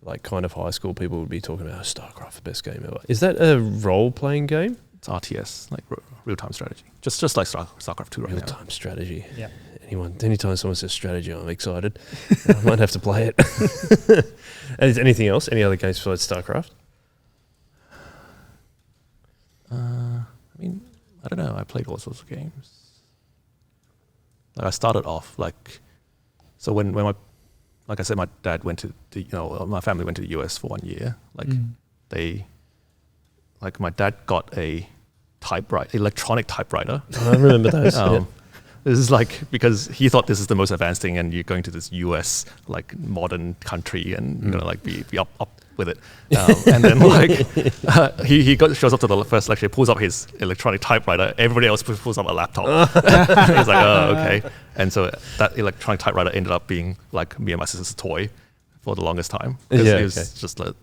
Speaker 1: like kind of high school, people would be talking about StarCraft, the best game ever. Is that a role-playing game?
Speaker 3: It's RTS, like real-time strategy. Just like StarCraft 2 right now.
Speaker 1: Real-time strategy.
Speaker 2: Yeah.
Speaker 1: Anytime someone says strategy, I'm excited. I might have to play it. And anything else? Any other games besides StarCraft?
Speaker 3: I mean, I don't know. I played all sorts of games. Like I started off like, so when my, like I said, my dad went to my family went to the US for 1 year. Like like my dad got a electronic typewriter.
Speaker 1: I remember those. Yeah.
Speaker 3: This is like, because he thought this is the most advanced thing, and you're going to this US like modern country, and you're gonna like be up with it. And then like he shows up to the first lecture, pulls up his electronic typewriter. Everybody else pulls up a laptop. He's like, oh, okay. And so that electronic typewriter ended up being like me and my sister's toy for the longest time. It was just like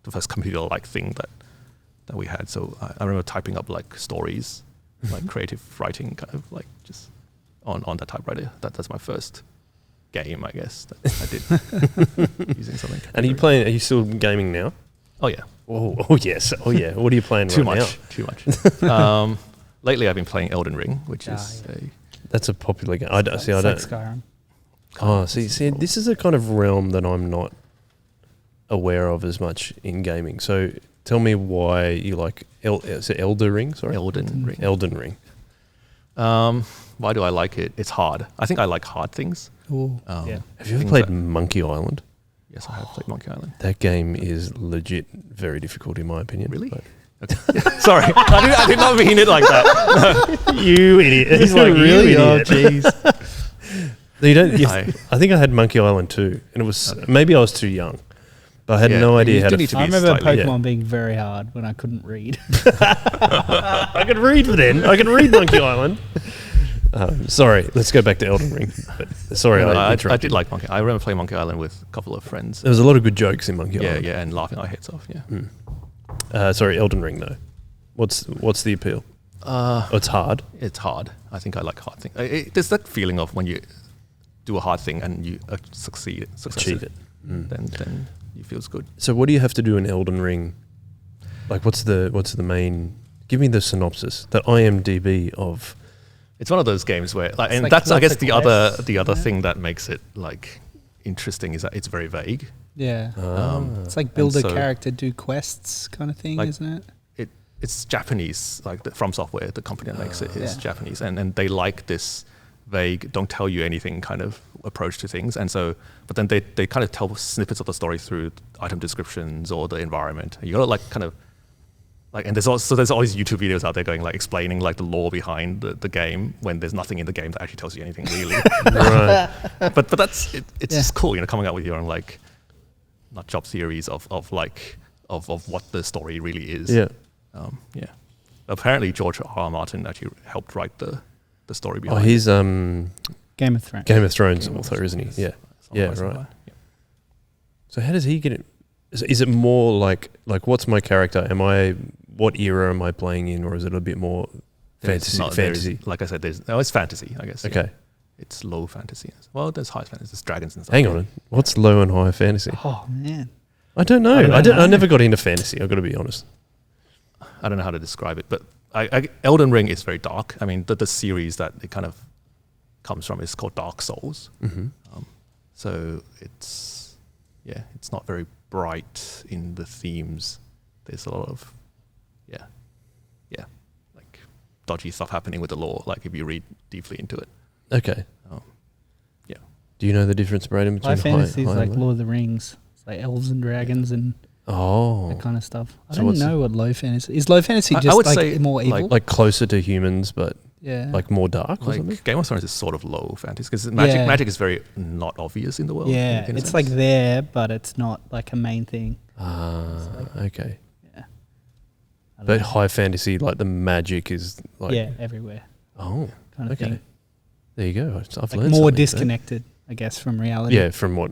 Speaker 3: the first computer-like thing that we had. So I remember typing up like stories, like creative writing, kind of like just on that typewriter. That's my first game, I guess, that I did using something.
Speaker 1: And are you still gaming now?
Speaker 3: Oh yeah.
Speaker 1: Oh yes. Oh yeah. What are you playing
Speaker 3: Too
Speaker 1: right
Speaker 3: much. Lately I've been playing Elden Ring, which is
Speaker 1: that's a popular game. I don't.
Speaker 2: Skyrim.
Speaker 1: Oh, see, this is a kind of realm that I'm not aware of as much in gaming. So tell me why you like is it Elden Ring? Sorry,
Speaker 3: Elden Ring.
Speaker 1: Elden Ring.
Speaker 3: Why do I like it? It's hard. I think I like hard things.
Speaker 2: Yeah.
Speaker 1: Have you ever played Monkey Island?
Speaker 3: Yes, I have played Monkey Island.
Speaker 1: That game is legit very difficult in my opinion.
Speaker 3: Really? Okay. Sorry, I did not mean it like that.
Speaker 1: You idiot. He's like,
Speaker 2: really?
Speaker 1: You
Speaker 2: Oh,
Speaker 1: idiot.
Speaker 2: jeez.
Speaker 1: You don't. I think I had Monkey Island too, and it was maybe I was too young, but I had no idea how to.
Speaker 2: I remember Pokemon being very hard when I couldn't read.
Speaker 1: I could read then. I can read Monkey Island. Sorry, let's go back to Elden Ring. Sorry,
Speaker 3: I did like Monkey. I remember playing Monkey Island with a couple of friends.
Speaker 1: There was a lot of good jokes in Monkey Island.
Speaker 3: Yeah, and laughing our heads off. Yeah.
Speaker 1: Sorry, Elden Ring though. What's the appeal? It's hard.
Speaker 3: It's hard. I think I like hard things. There's that feeling of when you do a hard thing and you achieve it. Then it feels good.
Speaker 1: So what do you have to do in Elden Ring? Like what's the main? Give me the synopsis, the IMDb of.
Speaker 3: It's one of those games where, like, and that's I guess the other thing that makes it like interesting is that it's very vague.
Speaker 2: Yeah, it's like build a character, do quests kind of thing, like, isn't it?
Speaker 3: It's Japanese, like From Software, the company that makes it is Japanese, and they like this vague, don't tell you anything kind of approach to things, and so, but then they kind of tell snippets of the story through item descriptions or the environment. You gotta like kind of. Like, and there's all these YouTube videos out there going like explaining like the lore behind the game when there's nothing in the game that actually tells you anything really.
Speaker 1: Right.
Speaker 3: But that's it's just cool, coming out with your own like nut job theories of what the story really is.
Speaker 1: Yeah.
Speaker 3: Apparently George R.R. Martin actually helped write the story behind.
Speaker 1: Oh, he's
Speaker 2: Game of Thrones.
Speaker 1: Game of Thrones author, isn't he? Yeah. Yeah. Right.
Speaker 3: Yeah.
Speaker 1: So how does he get it? Is it more like what's my character? What era am I playing in, or is it a bit more fantasy?
Speaker 3: Like I said, it's fantasy, I guess.
Speaker 1: Okay.
Speaker 3: Yeah. It's low fantasy. Well, there's high fantasy. There's dragons and stuff.
Speaker 1: Hang on. What's low and high fantasy?
Speaker 2: Oh, man.
Speaker 1: I don't know. I never got into fantasy, I've got to be honest.
Speaker 3: I don't know how to describe it, but Elden Ring is very dark. I mean, the series that it kind of comes from is called Dark Souls.
Speaker 1: Mm-hmm.
Speaker 3: So it's not very bright in the themes. There's a lot of like dodgy stuff happening with the lore, like if you read deeply into it.
Speaker 1: Okay.
Speaker 3: Yeah.
Speaker 1: Do you know the difference, Braden, between
Speaker 2: high fantasy is like Lord of the Rings? It's like elves and dragons and
Speaker 1: Oh,
Speaker 2: that kind of stuff. I
Speaker 1: So
Speaker 2: don't
Speaker 1: what's-
Speaker 2: know what low fantasy is. Low fantasy
Speaker 3: I
Speaker 2: just
Speaker 3: would
Speaker 2: like
Speaker 3: say,
Speaker 2: more evil.
Speaker 1: like closer to humans, but
Speaker 2: yeah,
Speaker 1: like more dark or something.
Speaker 3: Like Game of Thrones is sort of low fantasy because
Speaker 2: Yeah.
Speaker 3: magic is very not obvious in the world.
Speaker 2: yeah,
Speaker 3: in a
Speaker 2: it's
Speaker 3: sense.
Speaker 2: like there, but it's not like a main thing.
Speaker 1: Okay.
Speaker 2: Yeah, I don't
Speaker 1: But
Speaker 2: know.
Speaker 1: high fantasy, like the magic is like.
Speaker 2: yeah, everywhere
Speaker 1: Oh,
Speaker 2: kind of
Speaker 1: okay.
Speaker 2: thing.
Speaker 1: There you go. I've
Speaker 2: Like
Speaker 1: learned
Speaker 2: more
Speaker 1: something today.
Speaker 2: disconnected, I guess, from reality.
Speaker 1: Yeah, from what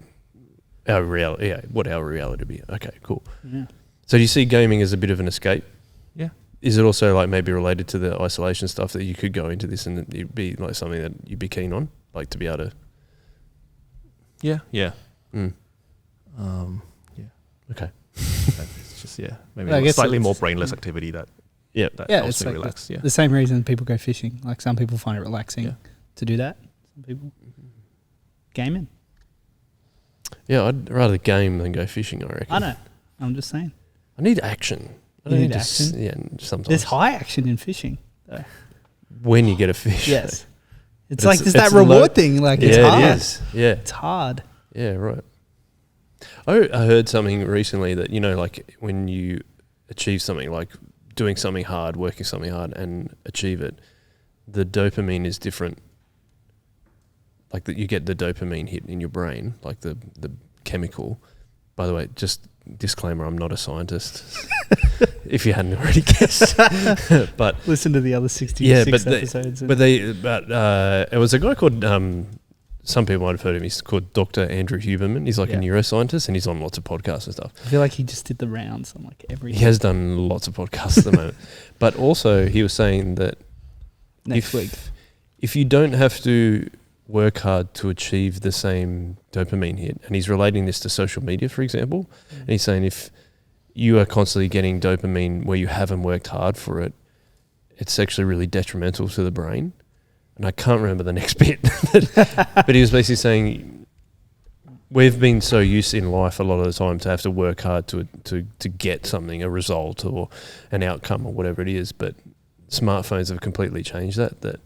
Speaker 1: our reality. Yeah, what our reality would be. Okay, cool.
Speaker 2: Yeah.
Speaker 1: So do you see gaming as a bit of an escape?
Speaker 3: Yeah.
Speaker 1: Is it also like maybe related to the isolation stuff that you could go into this and it'd be like something that you'd be keen on, like to be able to?
Speaker 3: Yeah.
Speaker 1: Mm,
Speaker 3: Yeah.
Speaker 1: okay.
Speaker 3: It's just maybe
Speaker 2: I guess
Speaker 3: slightly
Speaker 2: it's-
Speaker 3: more brainless activity that
Speaker 1: Yeah.
Speaker 2: Yeah,
Speaker 3: helps
Speaker 2: it's
Speaker 3: me
Speaker 2: like
Speaker 3: relax. Yeah.
Speaker 2: the same reason people go fishing. Like some people find it relaxing
Speaker 3: Yeah.
Speaker 2: to do that. Some people gaming.
Speaker 1: Yeah, I'd rather game than go fishing, I reckon.
Speaker 2: I know. I'm just saying.
Speaker 1: I need action. I
Speaker 2: You
Speaker 1: don't
Speaker 2: need
Speaker 1: need to
Speaker 2: action?
Speaker 1: yeah, sometimes.
Speaker 2: There's high action in fishing. Though.
Speaker 1: when you get a fish.
Speaker 2: Yes. It's
Speaker 1: But
Speaker 2: like
Speaker 1: it's-
Speaker 2: there's that
Speaker 1: it's low-
Speaker 2: reward thing. Like it's
Speaker 1: Yeah,
Speaker 2: hard.
Speaker 1: it is. Yeah.
Speaker 2: It's hard.
Speaker 1: Yeah, right. I heard something recently that, like when you achieve something, like doing something hard, working something hard and achieve it, the dopamine is different. Like that you get the dopamine hit in your brain, like the chemical. By the way, just disclaimer, I'm not a scientist, if you hadn't already guessed. But
Speaker 2: Listen to the other 66
Speaker 1: yeah, but
Speaker 2: episodes.
Speaker 1: it was a guy called some people might have heard of him. He's called Dr. Andrew Huberman. He's like a
Speaker 2: Yeah.
Speaker 1: neuroscientist, and he's on lots of podcasts and stuff.
Speaker 2: I feel like he just did the rounds on like every
Speaker 1: He has done lots of podcasts at the moment. But also, he was saying that
Speaker 2: next week.
Speaker 1: if you don't have to work hard to achieve the same dopamine hit, and he's relating this to social media, for example, and he's saying if you are constantly getting dopamine where you haven't worked hard for it, it's actually really detrimental to the brain. And I can't remember the next bit, but he was basically saying we've been so used in life a lot of the time to have to work hard to get something, a result or an outcome or whatever it is, but smartphones have completely changed that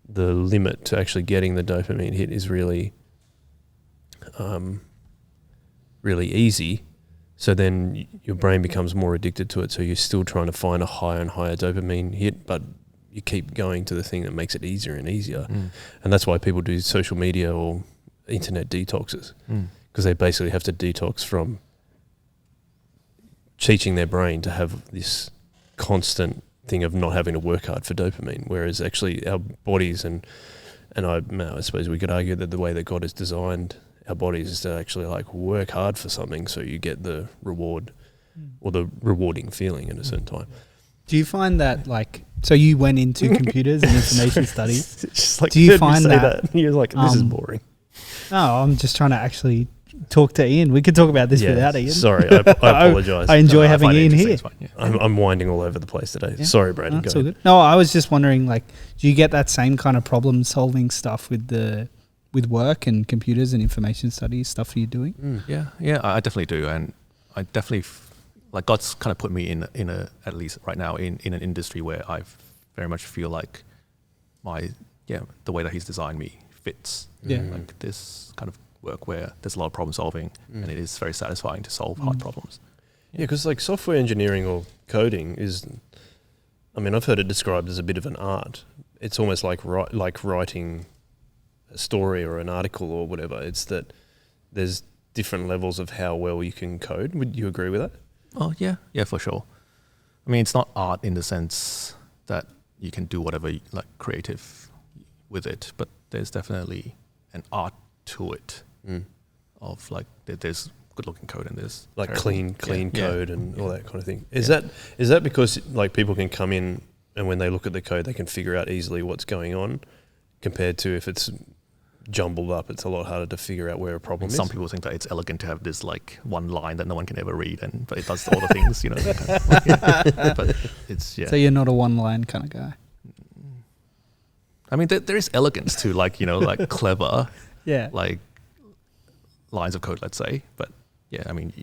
Speaker 1: the limit to actually getting the dopamine hit is really really easy. So then your brain becomes more addicted to it. So you're still trying to find a higher and higher dopamine hit, but you keep going to the thing that makes it easier and easier. And that's why people do social media or internet detoxes, because they basically have to detox from teaching their brain to have this constant thing of not having to work hard for dopamine, whereas actually our bodies and I suppose we could argue that the way that God has designed our bodies is to actually like work hard for something so you get the reward or the rewarding feeling at a certain time.
Speaker 2: Do you find that like so you went into computers and information studies?
Speaker 1: It's just like
Speaker 2: Do you
Speaker 1: heard me
Speaker 2: find
Speaker 1: say
Speaker 2: that,
Speaker 1: You're like, this is boring.
Speaker 2: No, I'm just trying to actually talk to Ian. We could talk about this without Ian.
Speaker 1: Sorry, I apologise.
Speaker 2: I enjoy having
Speaker 3: find it
Speaker 2: Ian
Speaker 3: interesting,
Speaker 2: here.
Speaker 3: it's fine, yeah.
Speaker 1: I'm winding all over the place today.
Speaker 2: Yeah.
Speaker 1: Sorry, Brandon.
Speaker 2: That's
Speaker 1: go
Speaker 2: all
Speaker 1: ahead.
Speaker 2: good. No, I was just wondering, like, do you get that same kind of problem solving stuff with work and computers and information studies stuff you're doing?
Speaker 3: Yeah, I definitely do, and I definitely like God's kind of put me in a at least right now in an industry where I very much feel like the way that He's designed me fits.
Speaker 2: Yeah.
Speaker 3: Like this kind of work where there's a lot of problem solving, and it is very satisfying to solve hard problems.
Speaker 1: Yeah, because like software engineering or coding is, I mean, I've heard it described as a bit of an art. It's almost like writing a story or an article or whatever. It's that there's different levels of how well you can code. Would you agree with that?
Speaker 3: Oh yeah, for sure. I mean, it's not art in the sense that you can do whatever like creative with it, but there's definitely an art to it. Of like there's good looking code and there's
Speaker 1: Like
Speaker 3: terrible.
Speaker 1: clean
Speaker 3: Yeah.
Speaker 1: code and all that kind of thing. Is that because like people can come in and when they look at the code they can figure out easily what's going on, compared to if it's jumbled up, it's a lot harder to figure out where a problem is.
Speaker 3: Some people think that it's elegant to have this like one line that no one can ever read, but it does all the things, you know. But it's
Speaker 2: So you're not a one line kind of guy.
Speaker 3: I mean, there is elegance to like like clever
Speaker 2: Yeah.
Speaker 3: like lines of code, let's say. But yeah, I mean,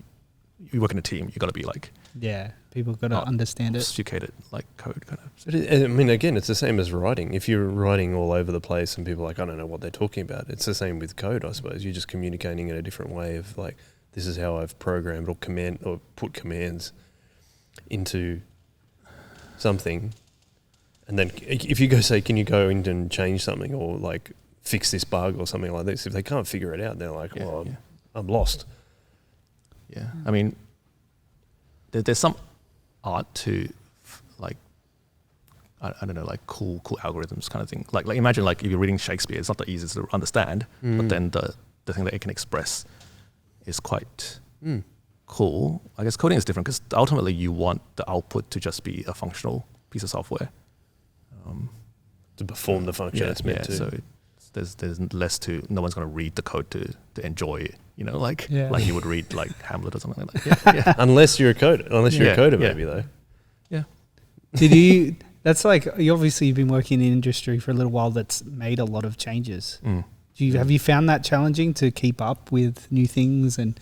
Speaker 3: you work in a team, you got to be like
Speaker 2: Yeah. People got to understand it.
Speaker 3: sophisticated like code kind of.
Speaker 1: But I mean, again, it's the same as writing. If you're writing all over the place and people are like, I don't know what they're talking about, it's the same with code, I suppose. You're just communicating in a different way of like this is how I've programmed or put commands into something. And then if you go say, can you go in and change something or like fix this bug or something like this, if they can't figure it out, they're like, I'm lost.
Speaker 3: Yeah. I mean, there's some art to like, I don't know, like cool algorithms kind of thing. Like imagine like if you're reading Shakespeare, it's not the easiest to understand, but then the thing that it can express is quite cool. I guess coding is different because ultimately you want the output to just be a functional piece of software.
Speaker 1: To perform the function it's meant to.
Speaker 3: So there's less to, no one's going to read the code to enjoy it, you know, like you would read like Hamlet or something like that. Yeah.
Speaker 1: Unless you're a coder, maybe though.
Speaker 2: Yeah. That's like, you've been working in the industry for a little while that's made a lot of changes. Have you found that challenging to keep up with new things, and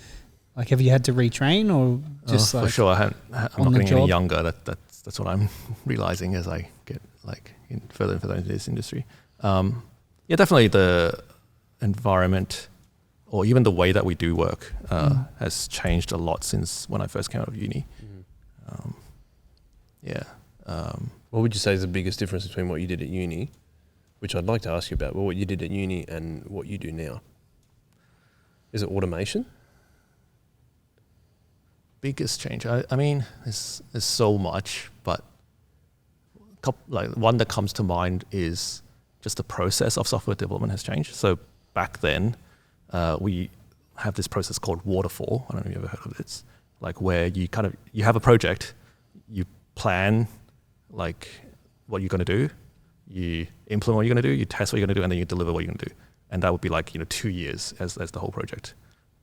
Speaker 2: like have you had to retrain or just
Speaker 3: for sure? I'm not getting any younger. That's what I'm realizing as I get like further and further into this industry. Yeah, definitely the environment or even the way that we do work has changed a lot since when I first came out of uni.
Speaker 1: What would you say is the biggest difference between what you did at uni, which I'd like to ask you about, what you did at uni and what you do now? Is it automation?
Speaker 3: Biggest change? I mean, there's so much, but like one that comes to mind is just the process of software development has changed. So back then, we have this process called waterfall. I don't know if you've ever heard of this. Like where you have a project, you plan like what you're going to do, you implement what you're going to do, you test what you're going to do, and then you deliver what you're going to do. And that would be like 2 years as the whole project.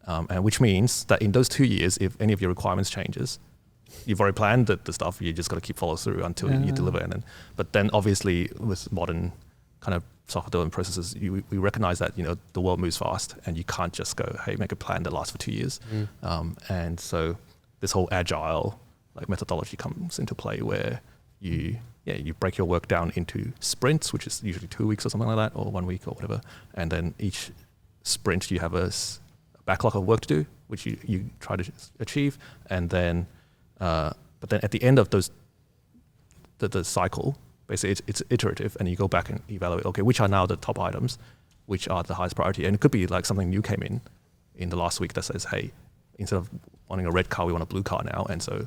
Speaker 3: And which means that in those 2 years, if any of your requirements changes, you've already planned the stuff, you just got to keep follow through until you deliver. But then obviously with modern kind of software development processes, we recognize that the world moves fast, and you can't just go, hey, make a plan that lasts for 2 years. And so this whole agile like methodology comes into play, where you break your work down into sprints, which is usually 2 weeks or something like that, or 1 week or whatever. And then each sprint you have a backlog of work to do, which you try to achieve. And then, but then at the end of the cycle, basically it's iterative, and you go back and evaluate, okay, which are now the top items, which are the highest priority. And it could be like something new came in the last week that says, hey, instead of wanting a red car, we want a blue car now. And so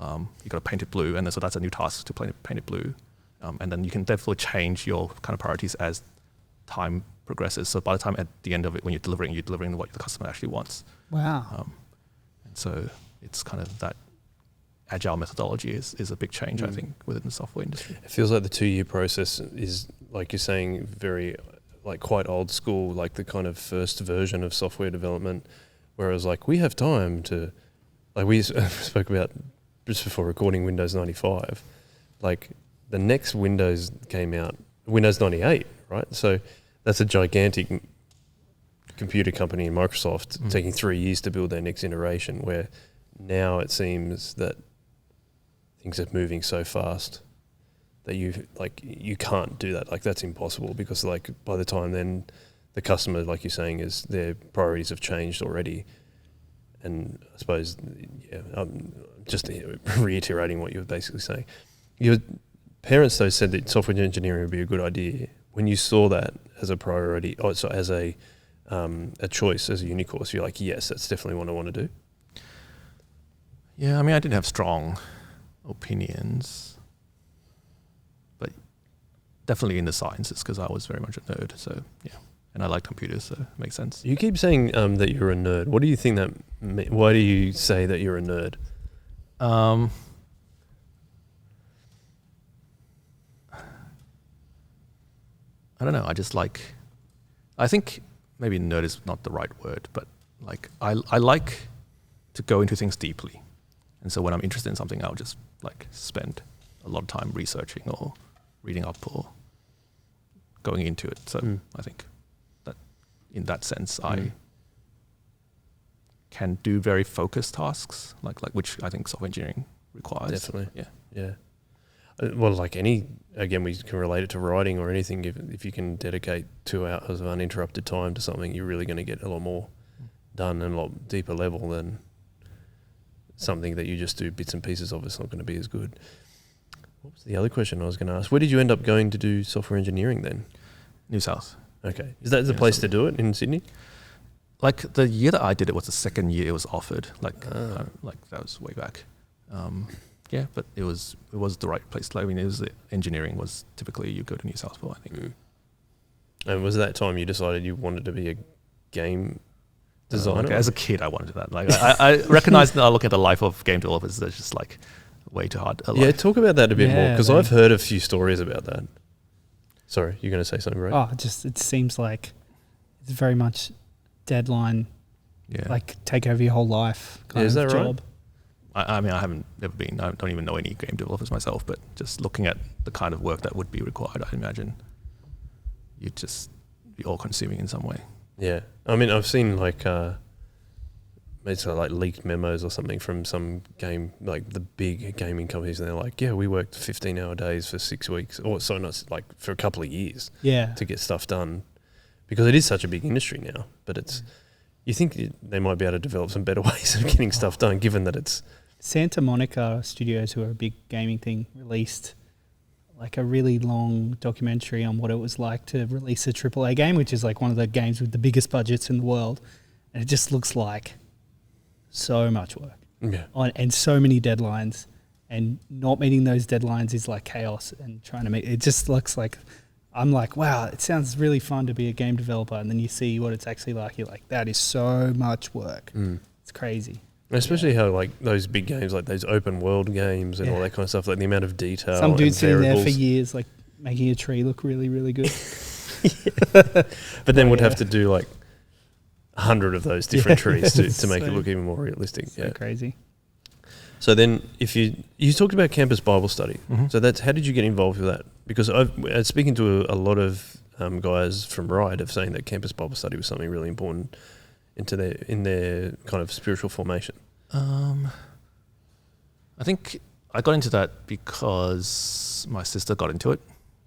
Speaker 3: you got to paint it blue. And then, so that's a new task to paint it blue. And then you can definitely change your kind of priorities as time progresses. So by the time at the end of it, when you're delivering what the customer actually wants.
Speaker 2: Wow.
Speaker 3: And so it's kind of that agile methodology is a big change, I think, within the software industry.
Speaker 1: It feels like the 2 year process is, like you're saying, very like quite old school, like the kind of first version of software development, whereas like we have time to, like we spoke about just before recording Windows 95, like the next Windows came out, Windows 98, right? So that's a gigantic computer company in Microsoft taking 3 years to build their next iteration, where now it seems that things are moving so fast that you can't do that. Like that's impossible, because like by the time then the customer, like you're saying, is their priorities have changed already. And I suppose, just reiterating what you were basically saying. Your parents though said that software engineering would be a good idea. When you saw that as a priority, as a choice, as a uni course, you're like, yes, that's definitely what I want to do.
Speaker 3: Yeah, I mean, I didn't have strong opinions, but definitely in the sciences, because I was very much a nerd. So yeah, and I like computers, so it makes sense.
Speaker 1: You keep saying that you're a nerd. What do you think that? Why do you say that you're a nerd?
Speaker 3: I don't know. I think maybe nerd is not the right word, but like I like to go into things deeply. And so when I'm interested in something, I'll just like spend a lot of time researching or reading up or going into it. So I think that in that sense, I can do very focused tasks, like which I think software engineering requires.
Speaker 1: Definitely. Yeah. Well, like we can relate it to writing or anything. If you can dedicate 2 hours of uninterrupted time to something, you're really going to get a lot more done and a lot deeper level than something that you just do bits and pieces of. It's not going to be as good. What was the other question I was going to ask? Where did you end up going to do software engineering then?
Speaker 3: New South.
Speaker 1: Okay. Is that the place to do it in Sydney?
Speaker 3: Like the year that I did it was the second year it was offered. Like that was way back. Yeah, but it was the right place. I mean, it was engineering was typically you go to New South for, I think.
Speaker 1: Mm. And was that time you decided you wanted to be a game designer?
Speaker 3: As a kid, I wanted that. Like I recognized that I look at the life of game developers, that's just like way too hard.
Speaker 1: Yeah, talk about that a bit more, because I've heard a few stories about that. Sorry, you're going to say something, right?
Speaker 2: Oh, it seems like it's very much deadline, like take over your whole life kind of job.
Speaker 3: Right? I mean, I haven't never been. I don't even know any game developers myself, but just looking at the kind of work that would be required, I imagine you'd just be all-consuming in some way.
Speaker 1: Yeah, I mean, I've seen like it's like leaked memos or something from some game, like the big gaming companies, and they're like, "Yeah, we worked 15-hour days for 6 weeks, or so not like for a couple of years, to get stuff done," because it is such a big industry now. But it's you think they might be able to develop some better ways of getting stuff done, given that it's
Speaker 2: Santa Monica Studios, who are a big gaming thing, released like a really long documentary on what it was like to release a AAA game, which is like one of the games with the biggest budgets in the world. And it just looks like so much work.
Speaker 1: Yeah.
Speaker 2: And so many deadlines. And not meeting those deadlines is like chaos, and trying to it just looks like, I'm like, wow, it sounds really fun to be a game developer. And then you see what it's actually like. You're like, that is so much work. It's crazy.
Speaker 1: Especially how like those big games, like those open world games and all that kind of stuff, like the amount of detail.
Speaker 2: Some dude's sitting there for years, like making a tree look really, really good.
Speaker 1: But then would have to do like 100 of those different trees to make it look even more realistic.
Speaker 2: So crazy.
Speaker 1: So then, if you talked about campus Bible study, so that's how did you get involved with that? Because I've speaking to a lot of guys from Ride of saying that campus Bible study was something really important in their kind of spiritual formation.
Speaker 3: I think I got into that because my sister got into it.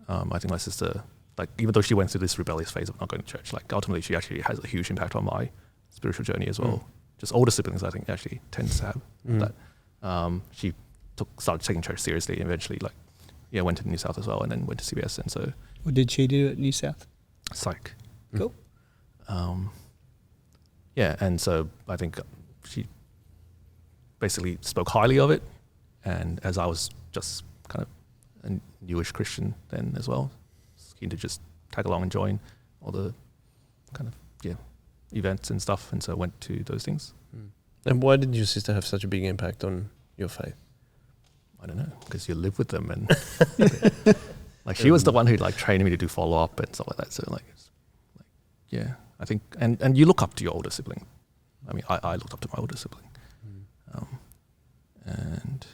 Speaker 3: I think my sister, like, even though she went through this rebellious phase of not going to church, like ultimately she actually has a huge impact on my spiritual journey as well. Just older siblings, I think, actually tends to have that. She started taking church seriously, and eventually, went to New South as well, and then went to CBS. And so,
Speaker 2: what did she do at New South?
Speaker 3: Psych.
Speaker 2: Cool.
Speaker 3: And so I think she basically spoke highly of it, and as I was just kind of a newish Christian then as well, keen to just tag along and join all the kind of events and stuff, and so went to those things.
Speaker 1: And why did your sister have such a big impact on your faith?
Speaker 3: I don't know, because you live with them, and like she was the one who like trained me to do follow up and stuff like that. So I think, and you look up to your older sibling. I mean, I looked up to my older sibling, and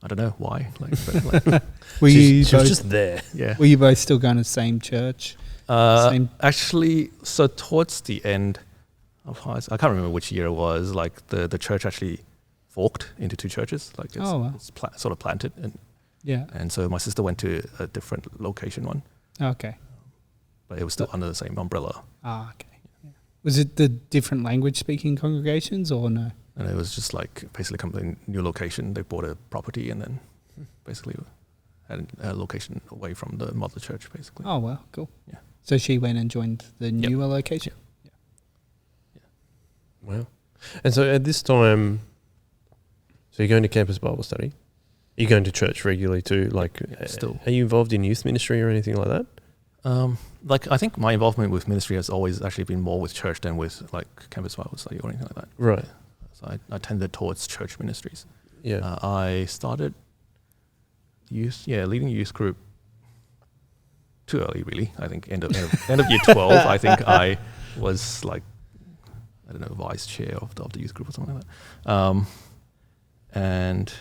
Speaker 3: I don't know why.
Speaker 1: She was just there.
Speaker 3: Yeah.
Speaker 2: Were you both still going to the same church?
Speaker 3: Actually, so towards the end of high school, I can't remember which year it was. Like the church actually forked into two churches. Like it's sort of planted, and so my sister went to a different location one.
Speaker 2: Okay.
Speaker 3: But it was still under the same umbrella.
Speaker 2: Okay. Yeah. Was it the different language speaking congregations or no?
Speaker 3: And it was just like basically completely new location. They bought a property and then basically had a location away from the mother church, basically.
Speaker 2: Oh, well, cool.
Speaker 3: Yeah.
Speaker 2: So she went and joined the newer location?
Speaker 3: Yeah.
Speaker 1: Wow. And so at this time, so you're going to campus Bible study? Are you going to church regularly too? Like,
Speaker 3: still.
Speaker 1: Are you involved in youth ministry or anything like that?
Speaker 3: I think my involvement with ministry has always actually been more with church than with like campus Bible study or anything like that.
Speaker 1: Right.
Speaker 3: So I tended towards church ministries.
Speaker 1: Yeah.
Speaker 3: I started leading a youth group too early, really. I think end of year 12. I think I was like, I don't know, vice chair of the youth group or something like that. And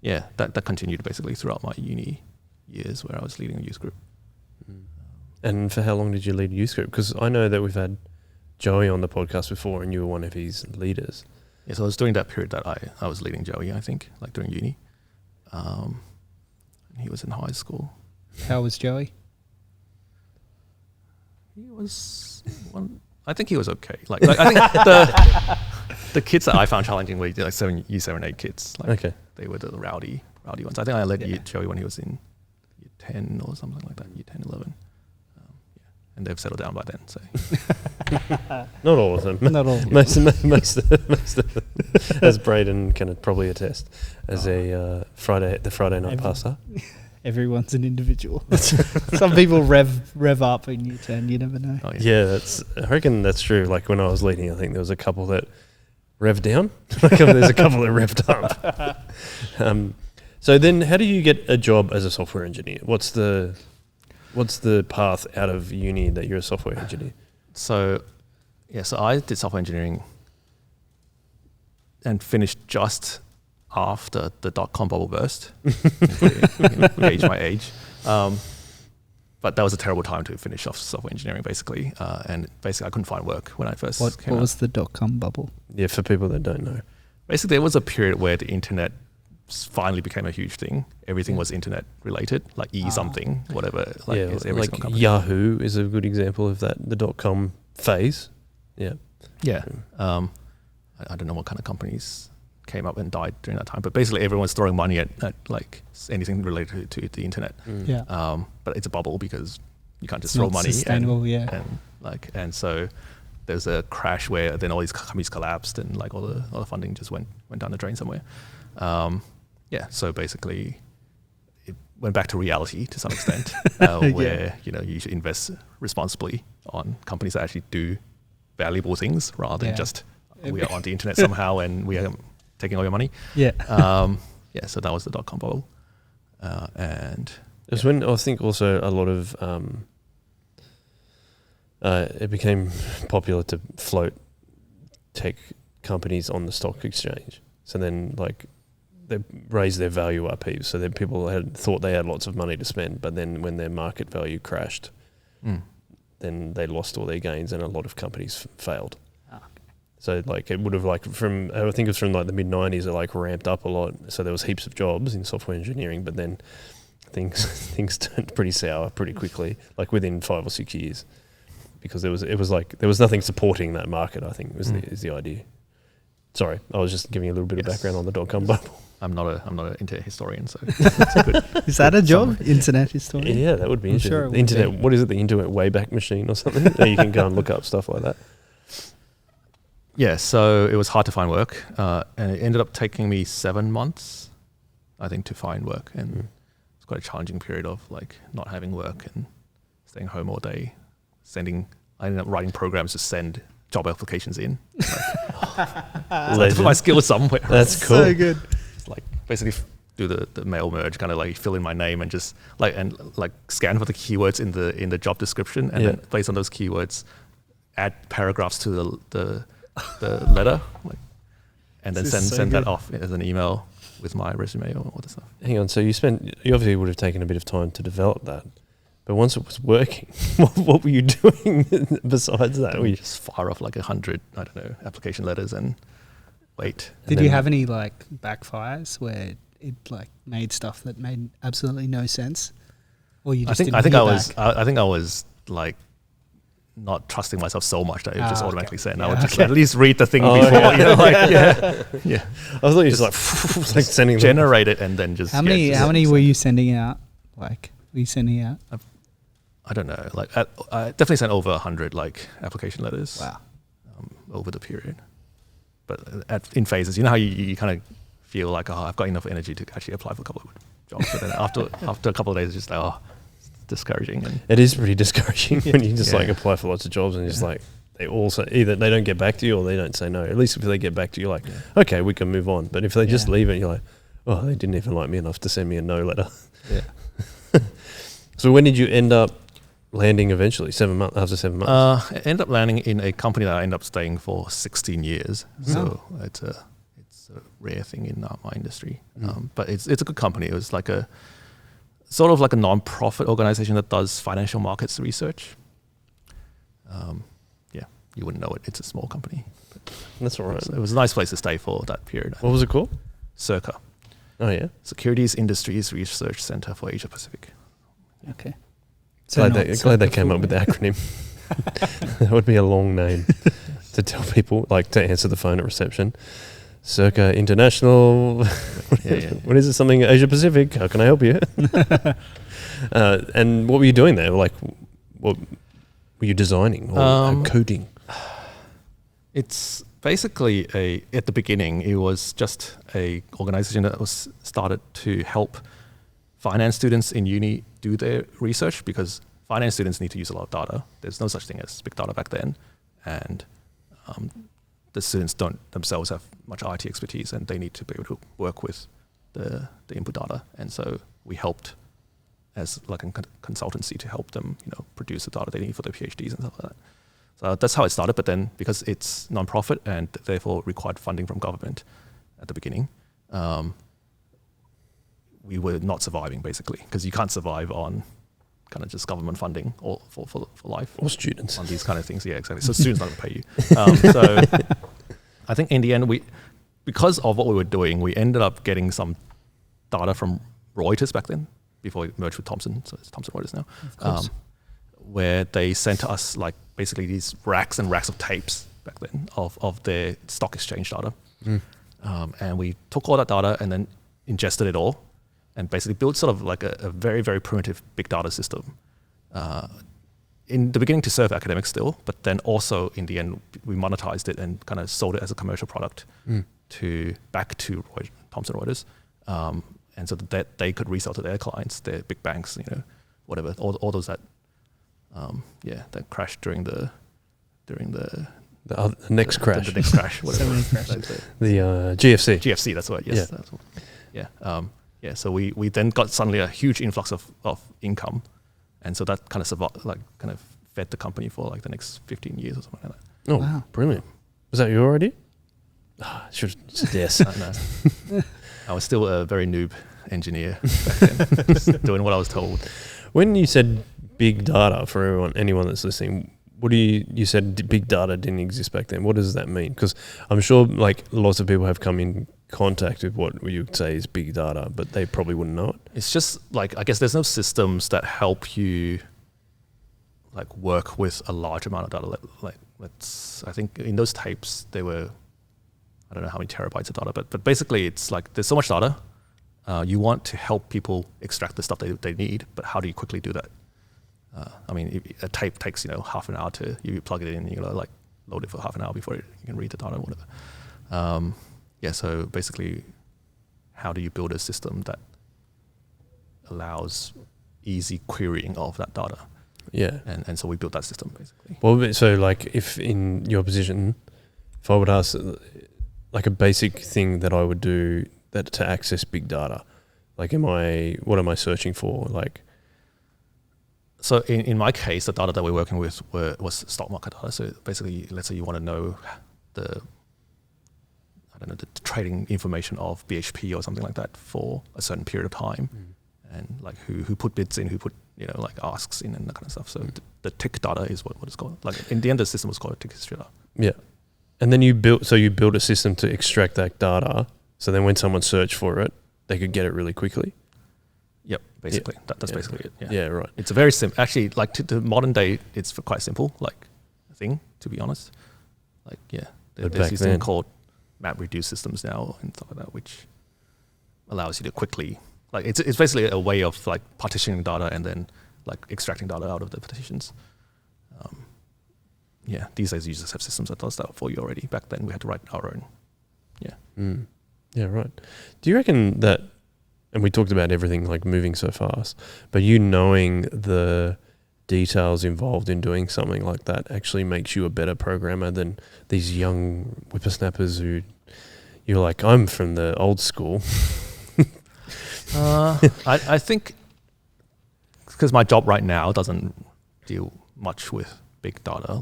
Speaker 3: that continued basically throughout my uni years where I was leading a youth group.
Speaker 1: And for how long did you lead a youth group? Because I know that we've had Joey on the podcast before, and you were one of his leaders.
Speaker 3: Yeah, so it was during that period that I was leading Joey, I think, like during uni. And he was in high school.
Speaker 2: How was Joey?
Speaker 3: He was one. I think he was okay. Like I think the kids that I found challenging were like year 7, 8 kids. Like,
Speaker 1: Okay.
Speaker 3: They were the rowdy ones. I think I let Joey when he was in year 10 or something like that, year 10, 11. And they've settled down by then. So
Speaker 1: Not all of them.
Speaker 2: Not all.
Speaker 1: Most as Braden can probably attest, as the Friday night pastor.
Speaker 2: Everyone's an individual. Some people rev up in year 10. You never know.
Speaker 3: oh,
Speaker 1: Yeah, I reckon that's true. Like when I was leading, I think there was a couple that rev down. There's a couple that revved up. So then, how do you get a job as a software engineer? What's the path out of uni that you're a software engineer?
Speaker 3: So I did software engineering and finished just after the .com bubble burst. Gauge my age. But that was a terrible time to finish off software engineering, basically. And basically, I couldn't find work when I first came out.
Speaker 2: What was the .com bubble?
Speaker 1: Yeah, for people that don't know.
Speaker 3: Basically, there was a period where the internet finally became a huge thing. Everything was internet related, like something, whatever. Like,
Speaker 1: Yeah,
Speaker 3: every
Speaker 1: like
Speaker 3: single company.
Speaker 1: Yahoo is a good example of that, the .com phase. Yeah.
Speaker 3: Yeah. I don't know what kind of companies came up and died during that time, but basically everyone's throwing money at like anything related to the internet.
Speaker 2: Yeah.
Speaker 3: But it's a bubble because you can't just
Speaker 2: It's
Speaker 3: throw
Speaker 2: not
Speaker 3: money.
Speaker 2: sustainable,
Speaker 3: And so there's a crash where then all these companies collapsed and like all the funding just went down the drain somewhere. So basically it went back to reality to some extent, where you should invest responsibly on companies that actually do valuable things rather than just we are on the internet somehow and we are taking all your money.
Speaker 2: Yeah.
Speaker 3: So that was the .com bubble, and
Speaker 1: It was when I think also a lot of it became popular to float tech companies on the stock exchange. So then like they raised their value up heaps. So then people thought they had lots of money to spend, but then when their market value crashed, then they lost all their gains and a lot of companies failed. So like it would have I think it was from like the mid 90s, it like ramped up a lot. So there was heaps of jobs in software engineering, but then things turned pretty sour pretty quickly, like within 5 or 6 years, because there was nothing supporting that market. I think is the idea. Sorry, I was just giving you a little bit of background on the .com bubble.
Speaker 3: I'm not an internet historian, so that's a good.
Speaker 2: Is that a job? Internet historian?
Speaker 1: Yeah, that would be interesting.
Speaker 2: Sure
Speaker 1: The internet. What is it? The Internet Wayback Machine or something? You can go and look up stuff like that.
Speaker 3: Yeah, so it was hard to find work, and it ended up taking me 7 months, I think, to find work, and it's quite a challenging period of like not having work and staying home all day. I ended up writing programs to send job applications in. To put my skills somewhere.
Speaker 1: That's cool.
Speaker 2: So good.
Speaker 3: It's like basically do the mail merge, kind of like fill in my name and just like scan for the keywords in the job description, and then based on those keywords, add paragraphs to the letter, and then send that off as an email with my resume or all this stuff.
Speaker 1: Hang on, so you obviously would have taken a bit of time to develop that, but once it was working, what were you doing besides that?
Speaker 3: We just fire off like 100, I don't know, application letters and wait.
Speaker 2: Did you have any like backfires where it like made stuff that made absolutely no sense, or you just
Speaker 3: I think I was like not trusting myself so much that it would just automatically send. I would just at least read the thing before. Yeah.
Speaker 1: I thought you just like sending
Speaker 3: generate it and then just.
Speaker 2: How many were you sending out? Like, were you sending out?
Speaker 3: I don't know. Like, I definitely sent over 100 like application letters.
Speaker 2: Wow.
Speaker 3: Over the period, but in phases. You know how you kind of feel like, I've got enough energy to actually apply for a couple of jobs, but then after a couple of days, it's just like, discouraging. And
Speaker 1: it is pretty discouraging when you just like apply for lots of jobs and just like they also either they don't get back to you or they don't say no. At least if they get back to you, like okay, we can move on. But if they just leave it, you're like, oh, they didn't even like me enough to send me a no letter.
Speaker 3: Yeah.
Speaker 1: So when did you end up landing eventually? 7 months after 7 months.
Speaker 3: I ended up landing in a company that I ended up staying for 16 years. So it's a rare thing in my industry. But it's a good company. It was like a sort of like a non-profit organization that does financial markets research. You wouldn't know it. It's a small company.
Speaker 1: That's all right.
Speaker 3: It was a nice place to stay for that period.
Speaker 1: What was it called?
Speaker 3: Circa.
Speaker 1: Oh, yeah.
Speaker 3: Securities Industries Research Center for Asia Pacific.
Speaker 2: Okay.
Speaker 1: Glad they came up with the acronym. That would be a long name to tell people, like to answer the phone at reception. Circa International. What is it? Something Asia Pacific. How can I help you? And what were you doing there? Like, what were you designing or coding?
Speaker 3: It's basically at the beginning, it was just a organization that was started to help finance students in uni do their research, because finance students need to use a lot of data. There's no such thing as big data back then. And the students don't themselves have much IT expertise, and they need to be able to work with the input data. And so we helped as like a consultancy to help them, produce the data they need for their PhDs and stuff like that. So that's how it started. But then because it's non-profit and therefore required funding from government at the beginning, we were not surviving basically, because you can't survive on kind of just government funding or for life.
Speaker 1: Or students.
Speaker 3: On these kind of things. Yeah, exactly. So students not going to pay you. So I think in the end, because of what we were doing, we ended up getting some data from Reuters back then, before it merged with Thomson. So it's Thomson Reuters now.
Speaker 2: Of course.
Speaker 3: Where they sent to us like basically these racks and racks of tapes back then of their stock exchange data. And we took all that data and then ingested it all and basically built sort of like a very, very primitive big data system. In the beginning to serve academics still, but then also in the end, we monetized it and kind of sold it as a commercial product back to Thomson Reuters. And so that they could resell to their clients, their big banks, whatever, all those that crashed during the
Speaker 1: next crash.
Speaker 3: The next crash, whatever.
Speaker 1: The GFC.
Speaker 3: GFC, that's what. Yes, that's what. Yeah. So we then got suddenly a huge influx of income, and so that kind of fed the company for like the next 15 years or something like that.
Speaker 1: Oh, wow. Brilliant! Was that your idea? Should have said yes.
Speaker 3: No. I was still a very noob engineer back then, just doing what I was told.
Speaker 1: When you said big data, for anyone that's listening, what do you said big data didn't exist back then? What does that mean? Because I'm sure like lots of people have come in contact with what you would say is big data, but they probably wouldn't know it.
Speaker 3: It's just like, I guess there's no systems that help you like work with a large amount of data. I think in those tapes, they were, I don't know how many terabytes of data, but basically it's like there's so much data. You want to help people extract the stuff they need, but how do you quickly do that? I mean, a tape takes half an hour you plug it in, like load it for half an hour before you can read the data or whatever. So basically, how do you build a system that allows easy querying of that data?
Speaker 1: Yeah,
Speaker 3: and so we built that system basically.
Speaker 1: Well, so like if in your position, if I would ask like a basic thing that I would do to access big data, like what am I searching for? Like,
Speaker 3: so in my case, the data that we're working with was stock market data. So basically, let's say you want to know the trading information of BHP or something like that for a certain period of time, and like who put bids in, who put like asks in and that kind of stuff. So the tick data is what it's called. Like in the end, the system was called tick history data.
Speaker 1: Yeah, and then you built a system to extract that data. So then when someone searched for it, they could get it really quickly.
Speaker 3: Yep, basically. Yeah. That's basically it.
Speaker 1: Yeah, right.
Speaker 3: It's a very simple, actually, like to modern day, it's quite simple, like thing, to be honest. Like, there's this thing called MapReduce systems now and stuff like that, which allows you to quickly, like it's basically a way of like partitioning data and then like extracting data out of the partitions. These days users have systems that does that for you already. Back then we had to write our own. Yeah.
Speaker 1: Yeah, right. Do you reckon that, and we talked about everything like moving so fast, but you knowing the details involved in doing something like that actually makes you a better programmer than these young whippersnappers who you're like, I'm from the old school?
Speaker 3: I think because my job right now doesn't deal much with big data.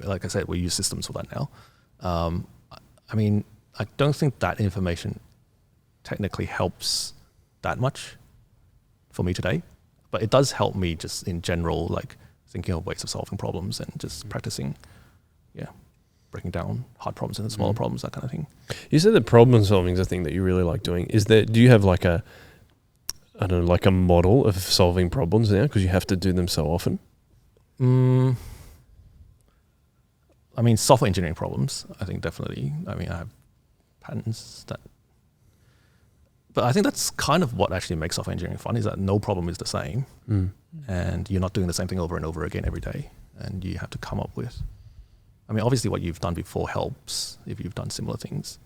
Speaker 3: Like I said, we use systems for that now. I don't think that information technically helps that much for me today, but it does help me just in general, like thinking of ways of solving problems and just practicing, breaking down hard problems into smaller problems, that kind of thing.
Speaker 1: You said that problem solving is a thing that you really like doing. Do you have like a model of solving problems now because you have to do them so often?
Speaker 3: I mean, software engineering problems, I think definitely. I mean, I have patterns that, but I think that's kind of what actually makes software engineering fun, is that no problem is the same, and you're not doing the same thing over and over again every day, and you have to come up with. I mean, obviously, what you've done before helps if you've done similar things,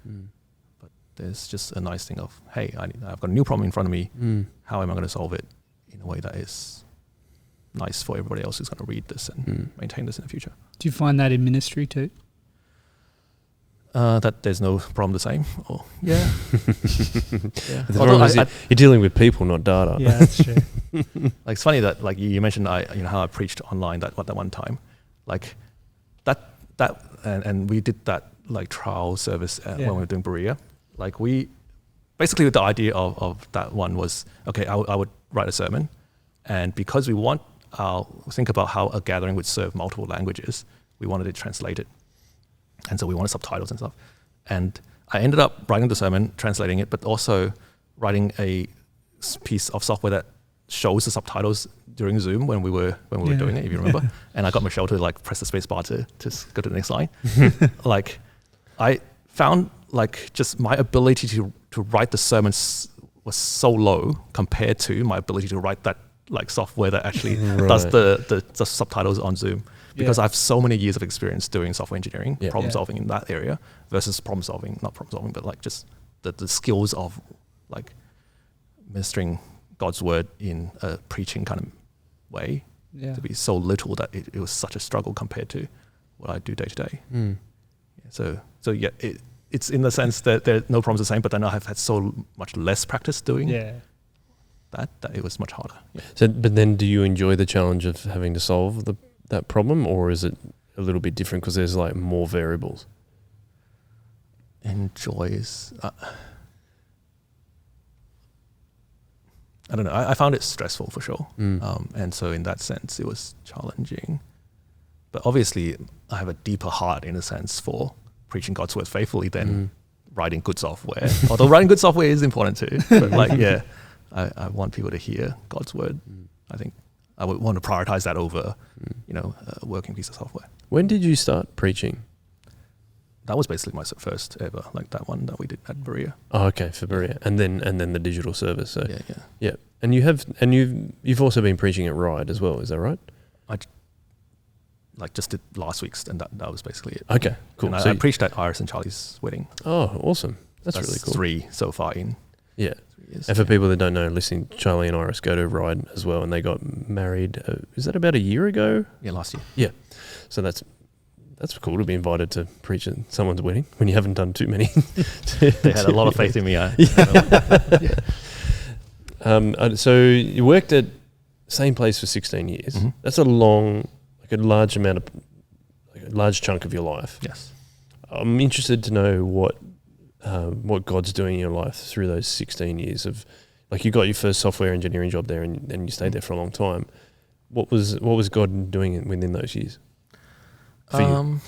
Speaker 3: but there's just a nice thing of, hey, I've got a new problem in front of me. How am I going to solve it in a way that is nice for everybody else who's going to read this and maintain this in the future?
Speaker 2: Do you find that in ministry too?
Speaker 3: That there's no problem the same? Or
Speaker 2: Yeah.
Speaker 3: yeah.
Speaker 1: The problem is you're dealing with people, not data.
Speaker 2: Yeah, that's true.
Speaker 3: Like, it's funny that, like, you mentioned how I preached online that one time, like that and we did that like trial service when we were doing Berea. Like, we basically, the idea of that one was, okay, I would write a sermon, and because I'll think about how a gathering would serve multiple languages, we wanted to translate it. And so we wanted subtitles and stuff. And I ended up writing the sermon, translating it, but also writing a piece of software that shows the subtitles during Zoom when we were doing it, if you remember. And I got Michelle to like press the space bar to go to the next line. Like, I found like just my ability to write the sermons was so low compared to my ability to write that like software that actually does the subtitles on Zoom. Because I have so many years of experience doing software engineering, problem solving in that area, versus not problem solving, but like just the skills of like ministering God's word in a preaching kind of way, to be so little that it was such a struggle compared to what I do day to day. So yeah, it's in the sense that there no problems the same, but then I have had so much less practice doing that it was much harder. Yeah.
Speaker 1: So, but then do you enjoy the challenge of having to solve that problem, or is it a little bit different because there's like more variables?
Speaker 3: Enjoys. I don't know. I found it stressful for sure. And so in that sense, it was challenging. But obviously, I have a deeper heart in a sense for preaching God's word faithfully than writing good software. Although writing good software is important too. But like, I want people to hear God's word. I think I would want to prioritize that over, a working piece of software.
Speaker 1: When did you start preaching?
Speaker 3: That was basically my first ever, like that one that we did at Berea.
Speaker 1: Oh, okay, for Berea, and then the digital service. So
Speaker 3: yeah.
Speaker 1: And you've also been preaching at Ride as well. Is that right?
Speaker 3: I just did last week's, and that was basically it.
Speaker 1: Okay, cool.
Speaker 3: And I preached at Iris and Charlie's wedding.
Speaker 1: Oh, awesome! That's really cool.
Speaker 3: 3 so far in.
Speaker 1: Yeah. And for people that don't know, listening, Charlie and Iris go to Ride as well, and they got married. Is that about a year ago?
Speaker 3: Yeah, last year.
Speaker 1: Yeah. So that's cool to be invited to preach at someone's wedding when you haven't done too many.
Speaker 3: They had a lot of faith in me.
Speaker 1: So you worked at same place for 16 years. Mm-hmm. That's a large chunk of your life.
Speaker 3: Yes.
Speaker 1: I'm interested to know what God's doing in your life through those 16 years of, like, you got your first software engineering job there and you stayed there for a long time. What was God doing within those years for you?
Speaker 3: I'm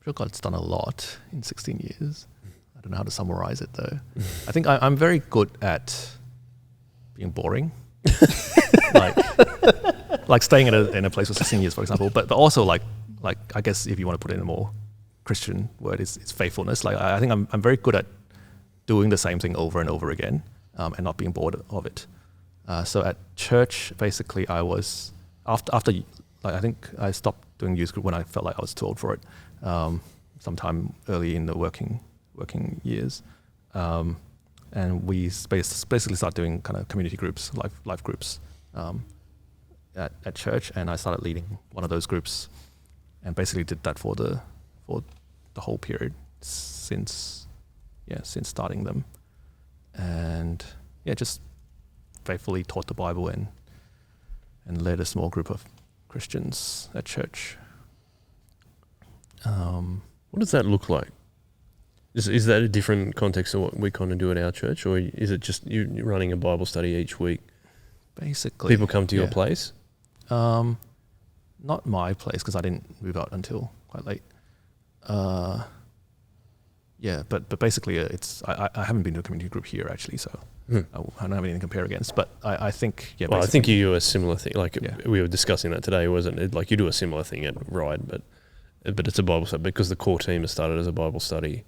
Speaker 3: sure God's done a lot in 16 years. I don't know how to summarize it though. I think I'm very good at being boring. like staying in a place for 16 years, for example, but also like I guess if you want to put it in a more Christian word, it's faithfulness. Like I think I'm very good at doing the same thing over and over again, and not being bored of it. So at church, basically, I was after like I think I stopped doing youth group when I felt like I was too old for it. Sometime early in the working years, and we basically started doing kind of community groups, life groups, at church, and I started leading one of those groups. And basically did that for the whole period since starting them, and just faithfully taught the Bible and led a small group of Christians at church.
Speaker 1: What does that look like? Is that a different context to what we kind of do at our church, or is it just you running a Bible study each week?
Speaker 3: Basically,
Speaker 1: people come to your place.
Speaker 3: Not my place because I didn't move out until quite late. yeah, but basically, I haven't been to a community group here actually, so I don't have anything to compare against. But I think, yeah.
Speaker 1: Well, I think you do a similar thing. Like we were discussing that today, wasn't it? Like you do a similar thing at Ride, but it's a Bible study because the core team has started as a Bible study.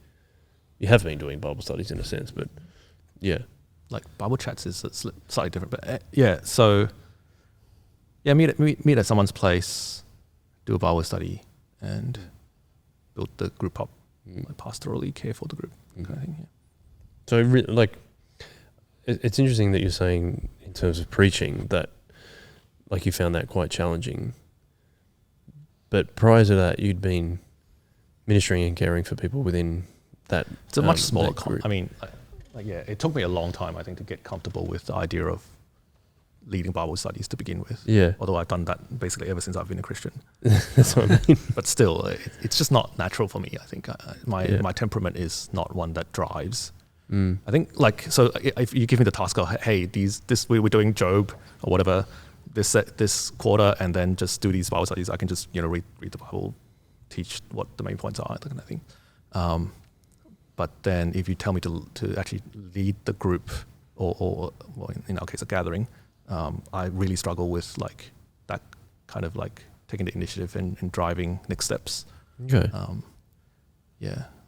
Speaker 1: You have been doing Bible studies in a sense, but yeah,
Speaker 3: like Bible chats is slightly different. But so meet at someone's place, do a Bible study, and build the group up. Like pastorally care for the group kind of thing. Yeah.
Speaker 1: So it's interesting that you're saying in terms of preaching that like you found that quite challenging. But prior to that, you'd been ministering and caring for people within that.
Speaker 3: It's a much smaller group. It took me a long time, I think, to get comfortable with the idea of leading Bible studies to begin with.
Speaker 1: Yeah.
Speaker 3: Although I've done that basically ever since I've been a Christian.
Speaker 1: That's what I mean.
Speaker 3: But still, it's just not natural for me. I think my temperament is not one that drives. I think if you give me the task of, hey, we're doing Job or whatever this quarter, and then just do these Bible studies, I can just read the Bible, teach what the main points are, that kind of thing. But then if you tell me to actually lead the group or in our case a gathering, I really struggle with like that kind of like taking the initiative and driving next steps.
Speaker 1: Okay.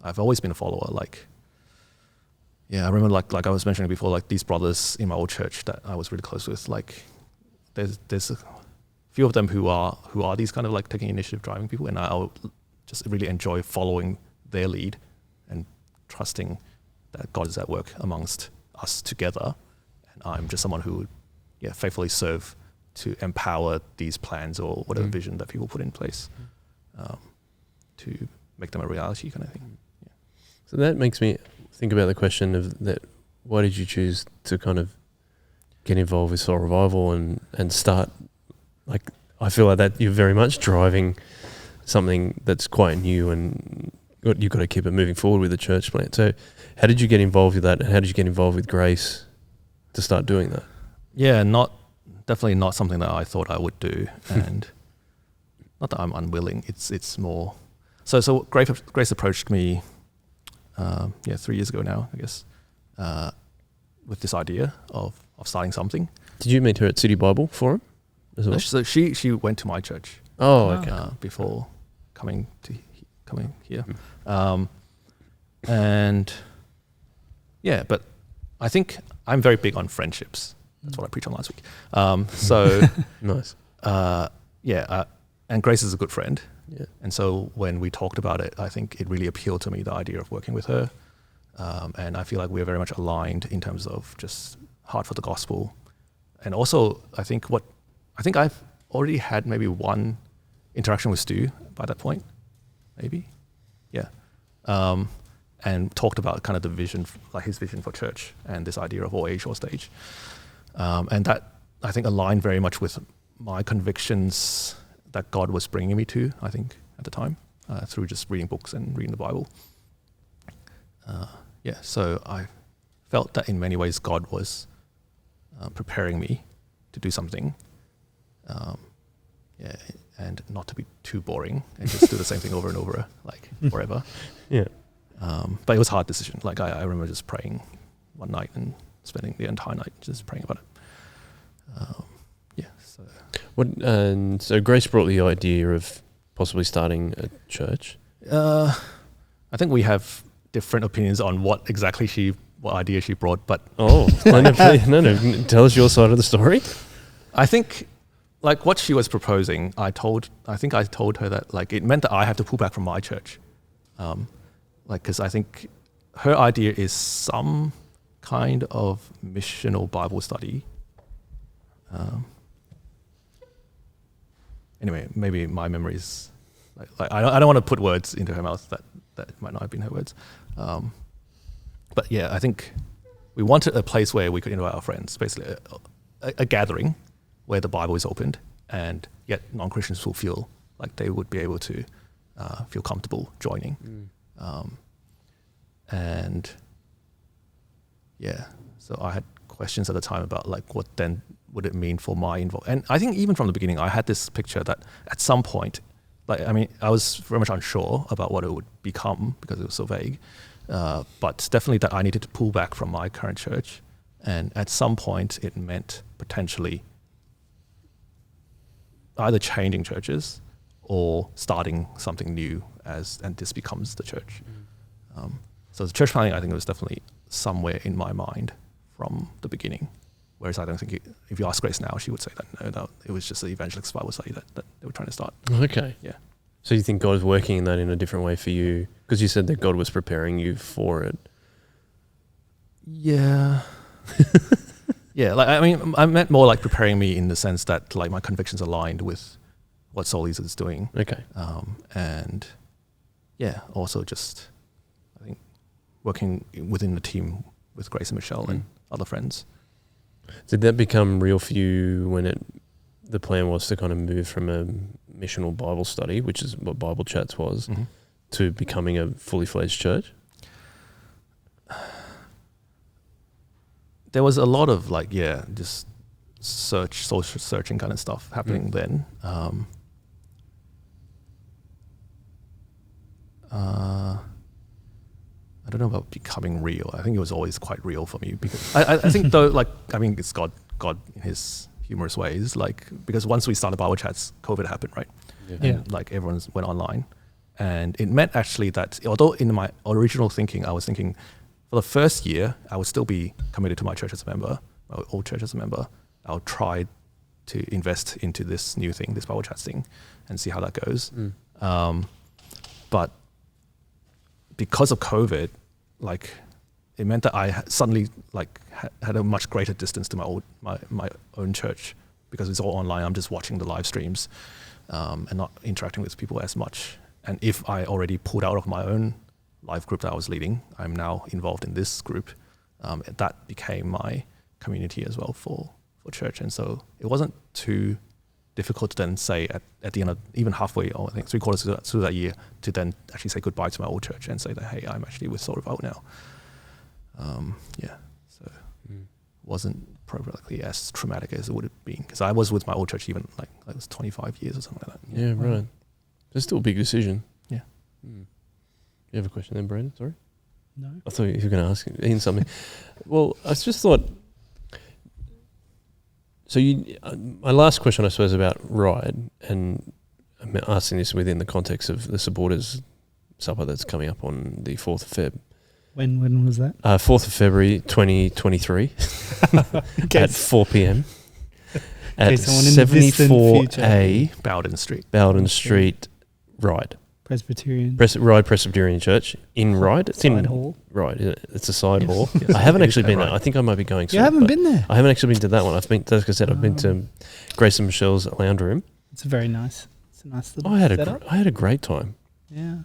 Speaker 3: I've always been a follower. I remember like I was mentioning before, like these brothers in my old church that I was really close with. Like, there's a few of them who are these kind of like taking initiative, driving people, and I just really enjoy following their lead and trusting that God is at work amongst us together, and I'm just someone who would faithfully serve to empower these plans or whatever vision that people put in place to make them a reality kind of thing. Yeah.
Speaker 1: So that makes me think about the question of that. Why did you choose to kind of get involved with Soul Revival and start, like, I feel like that you're very much driving something that's quite new and you've got to keep it moving forward with the church plant. So how did you get involved with that, and how did you get involved with Grace to start doing that?
Speaker 3: Yeah, definitely not something that I thought I would do, and not that I'm unwilling. It's more so. Grace approached me, 3 years ago now, I guess, with this idea of starting something.
Speaker 1: Did you meet her at City Bible Forum as well?
Speaker 3: So she went to my church.
Speaker 1: Oh, okay.
Speaker 3: Before coming here, and but I think I'm very big on friendships. That's what I preached on last week.
Speaker 1: Nice.
Speaker 3: And Grace is a good friend.
Speaker 1: Yeah.
Speaker 3: And so when we talked about it, I think it really appealed to me, the idea of working with her. And I feel like we're very much aligned in terms of just heart for the gospel. And also, I think I've already had maybe one interaction with Stu by that point, maybe. Yeah. And talked about kind of the vision, like his vision for church and this idea of all age, all stage. And that, I think, aligned very much with my convictions that God was bringing me to, I think, at the time, through just reading books and reading the Bible. So I felt that in many ways God was preparing me to do something, and not to be too boring and just do the same thing over and over, like forever.
Speaker 1: Yeah.
Speaker 3: But it was a hard decision. Like I remember just praying one night and spending the entire night just praying about it.
Speaker 1: So Grace brought the idea of possibly starting a church.
Speaker 3: I think we have different opinions on what idea she brought, but
Speaker 1: no, tell us your side of the story.
Speaker 3: I think, like, what she was proposing, I think I told her that, like, it meant that I have to pull back from my church, because I think her idea is some kind of missional Bible study. Anyway, maybe my memory is like I don't want to put words into her mouth that might not have been her words. But yeah, I think we wanted a place where we could invite our friends, basically a gathering where the Bible is opened, and yet non-Christians will feel like they would be able to feel comfortable joining. So I had questions at the time about, like, what then would it mean for my involvement? And I think even from the beginning, I had this picture that at some point, I was very much unsure about what it would become because it was so vague. But definitely that I needed to pull back from my current church. And at some point, it meant potentially either changing churches or starting something new and this becomes the church. So the church planting, I think it was definitely somewhere in my mind from the beginning. Whereas I don't think if you ask Grace now, she would say that no, it was just the Evangelist Bible study that they were trying to start.
Speaker 1: Okay.
Speaker 3: Yeah.
Speaker 1: So you think God is working in that in a different way for you? Because you said that God was preparing you for it.
Speaker 3: Yeah. Yeah, like I mean, I meant more like preparing me in the sense that like my convictions aligned with what Soul Ease is doing.
Speaker 1: Okay.
Speaker 3: And yeah, also just I think working within the team with Grace and Michelle and other friends.
Speaker 1: Did that become real for you when the plan was to kind of move from a missional Bible study, which is what Bible Chats was, to becoming a fully fledged church?
Speaker 3: There was a lot of like, just social searching kind of stuff happening then. I don't know about becoming real. I think it was always quite real for me because I think though, like, I mean, it's God in his humorous ways, like, because once we started Bible Chats, COVID happened, right?
Speaker 2: Yeah.
Speaker 3: And like everyone went online. And it meant actually that, although in my original thinking, I was thinking for the first year, I would still be committed to my church as a member, my old church as a member. I'll try to invest into this new thing, this Bible Chats thing, and see how that goes. But because of COVID, like, it meant that I suddenly like had a much greater distance to my own church because it's all online. I'm just watching the live streams and not interacting with people as much. And if I already pulled out of my own life group that I was leading, I'm now involved in this group. That became my community as well for church. And so it wasn't too difficult to then say at the end of, even halfway, or I think 3/4 through that year, to then actually say goodbye to my old church and say that, hey, I'm actually with Soul Revival now. So wasn't probably as traumatic as it would have been because I was with my old church even like it was 25 years or something like that.
Speaker 1: Yeah, right. It's still a big decision.
Speaker 3: Yeah.
Speaker 1: You have a question then, Brandon? Sorry?
Speaker 2: No.
Speaker 1: I thought you were going to ask Ian something. Well, I just thought, so my last question, I suppose, about Ride, and I'm asking this within the context of the supporters supper that's coming up on the 4th of Feb.
Speaker 2: When was that?
Speaker 1: 4th of February 2023 at 4 p.m. at 74A Bowden Street Ride. Ride Presbyterian Church in Ride. It's in
Speaker 2: hall.
Speaker 1: Ride. It's a side hall. Yes, I haven't actually been there. I think I might be going soon.
Speaker 2: You haven't been there?
Speaker 1: I haven't actually been to that one. Like I said, I've been to Grace and Michelle's lounge room.
Speaker 2: It's very nice. It's a nice little
Speaker 1: I had a great time.
Speaker 2: Yeah.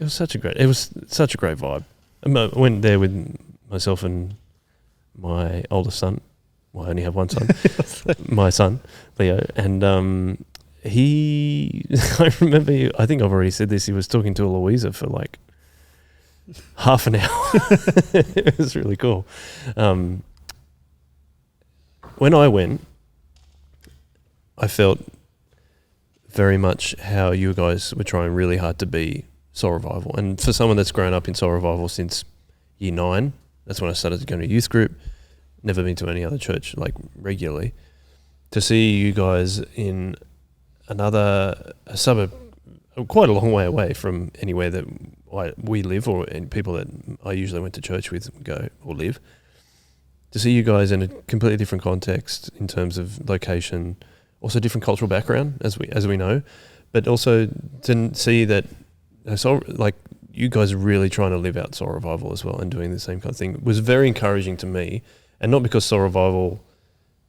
Speaker 1: It was such a great vibe. I went there with myself and my oldest son. Well, I only have one son. My son, Leo. And I remember, I think I've already said this, he was talking to Eloisa for like half an hour. It was really cool. When I went, I felt very much how you guys were trying really hard to be Soul Revival. And for someone that's grown up in Soul Revival since year 9, that's when I started going to youth group, never been to any other church like regularly, to see you guys in a suburb quite a long way away from anywhere that we live or people that I usually went to church with go or live, to see you guys in a completely different context in terms of location, also different cultural background as we know, but also to see that like you guys are really trying to live out Soul Revival as well and doing the same kind of thing was very encouraging to me. And not because Soul Revival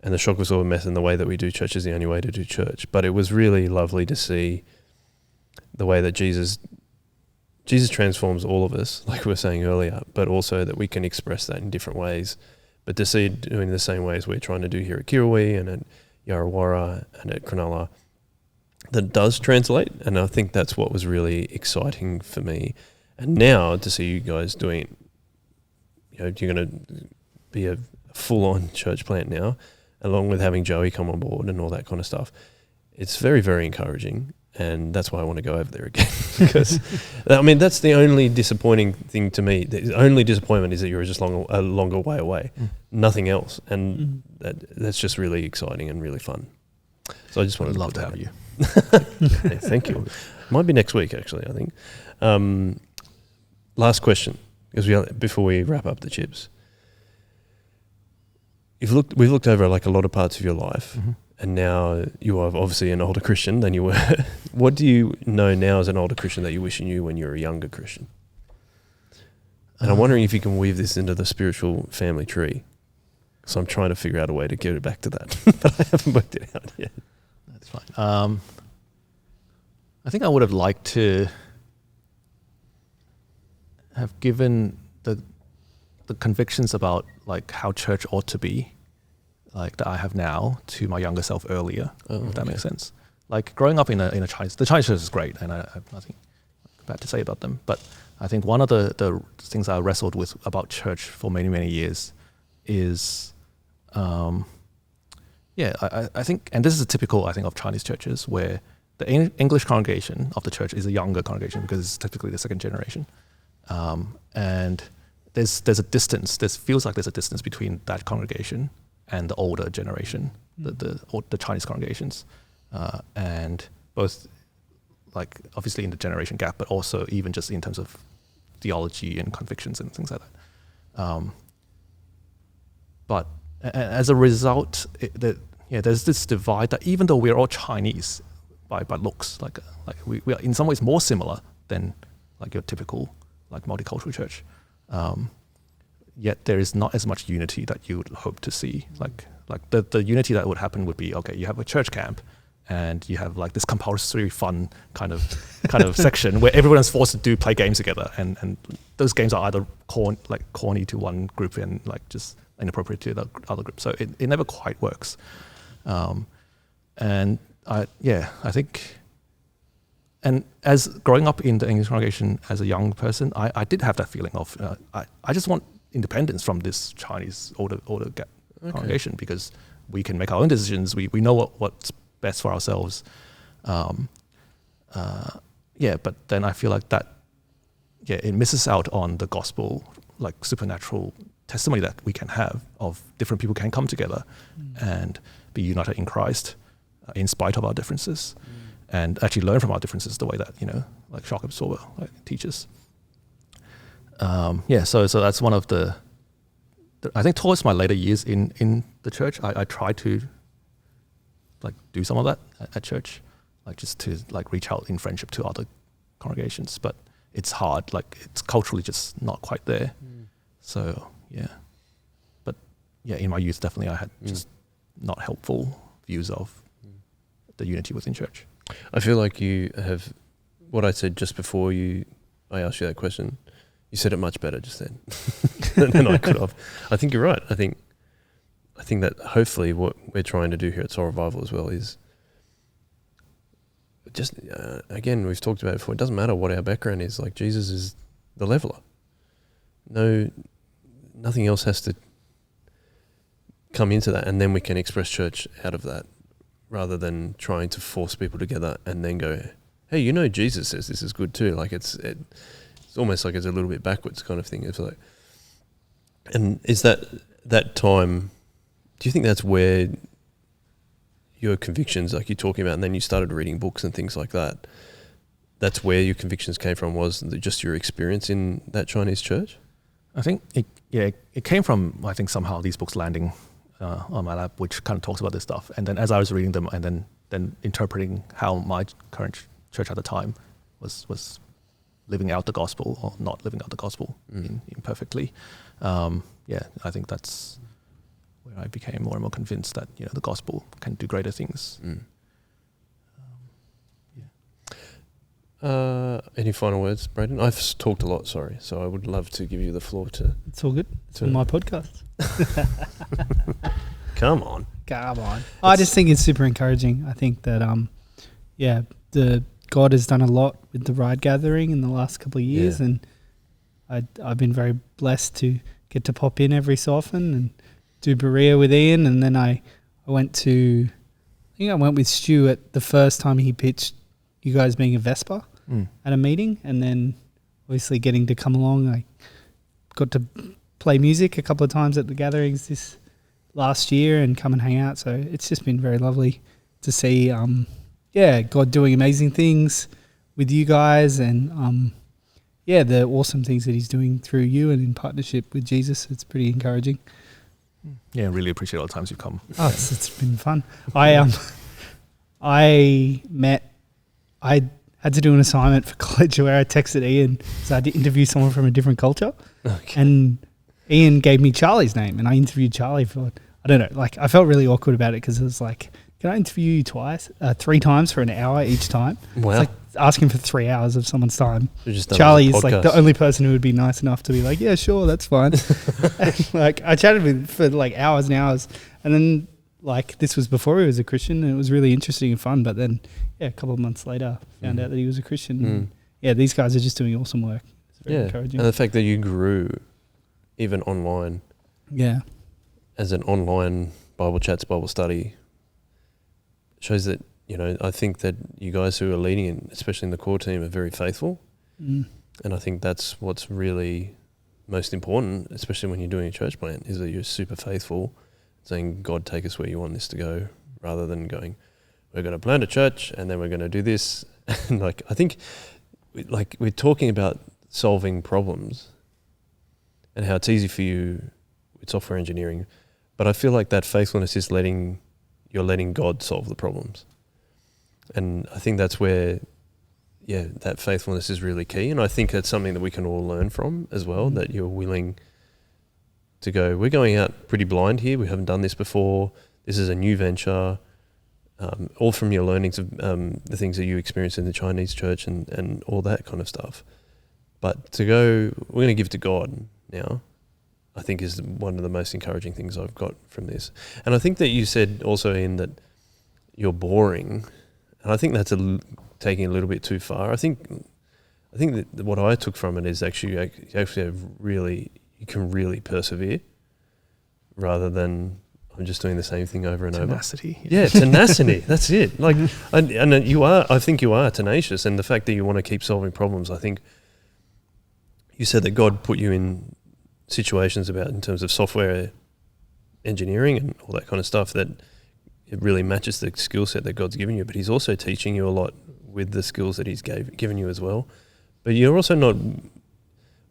Speaker 1: and the Shock Absorber method and the way that we do church is the only way to do church, but it was really lovely to see the way that Jesus transforms all of us, like we were saying earlier, but also that we can express that in different ways. But to see it doing the same ways we're trying to do here at Kirrawee and at Yarrawarra and at Cronulla, that does translate, and I think that's what was really exciting for me. And now to see you guys doing, you're going to be a full-on church plant now, along with having Joey come on board and all that kind of stuff. It's very, very encouraging. And that's why I want to go over there again. Because, I mean, that's the only disappointing thing to me. The only disappointment is that you're just a longer way away. Nothing else. And that's just really exciting and really fun. So I just wanted to
Speaker 3: love to have you.
Speaker 1: Hey, thank you. Might be next week, actually, I think. Last question, because before we wrap up the chips. We've looked over like a lot of parts of your life, and now you are obviously an older Christian than you were. What do you know now as an older Christian that you wish you knew when you were a younger Christian? And I'm wondering if you can weave this into the spiritual family tree. So I'm trying to figure out a way to get it back to that, but I haven't worked it out yet.
Speaker 3: That's fine. I think I would have liked to have given the convictions about like how church ought to be, like that I have now, to my younger self earlier. If that makes sense. Like growing up in a Chinese, the Chinese church is great, and I have nothing bad to say about them. But I think one of the things I wrestled with about church for many years is, I think, and this is typical, I think, of Chinese churches, where the English congregation of the church is a younger congregation because it's typically the second generation, and there's a distance. Feels like there's a distance between that congregation and the older generation, the Chinese congregations, and both, like obviously in the generation gap, but also even just in terms of theology and convictions and things like that. But as a result, there's this divide that even though we're all Chinese by looks, like we are in some ways more similar than like your typical like multicultural church. Yet there is not as much unity that you would hope to see. Like the unity that would happen would be, okay, you have a church camp and you have like this compulsory fun kind of section where everyone's forced to play games together, and those games are either corny to one group and like just inappropriate to the other group. So it never quite works. And I think, and as growing up in the English congregation as a young person, I did have that feeling of I just want independence from this Chinese older congregation, because we can make our own decisions. We know what's best for ourselves. But then I feel like that it misses out on the gospel, like supernatural testimony that we can have of different people can come together and be united in Christ in spite of our differences, and actually learn from our differences the way that, like shock absorber teaches. So that's one of the I think towards my later years in the church, I tried to like do some of that at church, like just to like reach out in friendship to other congregations, but it's hard, like it's culturally just not quite there. So in my youth definitely I had just not helpful views of the unity within church.
Speaker 1: I feel like you have, what I said just before I asked you that question, you said it much better just then than I could have. I think you're right. I think that hopefully what we're trying to do here at Soul Revival as well is just, again, we've talked about it before, it doesn't matter what our background is, like Jesus is the leveler. Nothing else has to come into that, and then we can express church out of that, rather than trying to force people together and then go, hey, Jesus says this is good too. Like it's almost like it's a little bit backwards kind of thing. It's like, and is that time, do you think that's where your convictions, like you're talking about, and then you started reading books and things like that, that's where your convictions came from, was just your experience in that Chinese church?
Speaker 3: I think it came from, I think, somehow these books landing on my lap, which kind of talks about this stuff. And then as I was reading them and then interpreting how my current church at the time was living out the gospel or not living out the gospel imperfectly. I think that's where I became more and more convinced that the gospel can do greater things.
Speaker 1: Any final words, Braden? I've talked a lot, sorry, so I would love to give you the floor to...
Speaker 2: It's all good. It's on my podcast.
Speaker 1: Come on.
Speaker 2: I just think it's super encouraging. I think that, God has done a lot with the Ride Gathering in the last couple of years, and I've been very blessed to get to pop in every so often and do Berea with Ian, and then I went with Stu at the first time he pitched you guys being a Vesper at a meeting, and then obviously getting to come along. I got to play music a couple of times at the gatherings this last year and come and hang out. So it's just been very lovely to see, God doing amazing things with you guys, and the awesome things that he's doing through you and in partnership with Jesus. It's pretty encouraging.
Speaker 3: Yeah, really appreciate all the times you've come.
Speaker 2: Oh, it's been fun. I had to do an assignment for college where I texted Ian, so I had to interview someone from a different culture. Okay. And Ian gave me Charlie's name, and I interviewed Charlie for, I don't know, like I felt really awkward about it because it was like, can I interview you 3 times for an hour each time?
Speaker 1: Wow.
Speaker 2: It's like asking for 3 hours of someone's time.
Speaker 1: Charlie
Speaker 2: is like the only person who would be nice enough to be like, yeah, sure, that's fine. And, like I chatted with him for like hours and hours, and then like this was before he was a Christian, and it was really interesting and fun. But then, a couple of months later, found out that he was a Christian. And, these guys are just doing awesome work. It's very encouraging.
Speaker 1: And the fact that you grew even online, as an online Bible chats, Bible study, shows that, I think that you guys who are leading it, especially in the core team, are very faithful. And I think that's what's really most important, especially when you're doing a church plant, is that you're super faithful, saying, God, take us where you want this to go, rather than going, we're going to plant a church and then we're going to do this. And I think we're talking about solving problems and how it's easy for you with software engineering. But I feel like that faithfulness is you're letting God solve the problems. And I think that's where, that faithfulness is really key. And I think that's something that we can all learn from as well, that you're willing to go, we're going out pretty blind here. We haven't done this before. This is a new venture. All from your learnings of the things that you experienced in the Chinese church and all that kind of stuff. But to go, we're going to give to God now, I think is one of the most encouraging things I've got from this. And I think that you said also, Ian, that you're boring. And I think that's taking a little bit too far. I think that what I took from it is actually you can really persevere rather than I'm just doing the same thing over and
Speaker 3: tenacity.
Speaker 1: over. Yeah, tenacity. That's it. Like, and you are. I think you are tenacious, and the fact that you want to keep solving problems. I think you said that God put you in situations in terms of software engineering and all that kind of stuff that it really matches the skill set that God's given you. But He's also teaching you a lot with the skills that He's given you as well. But you're also not.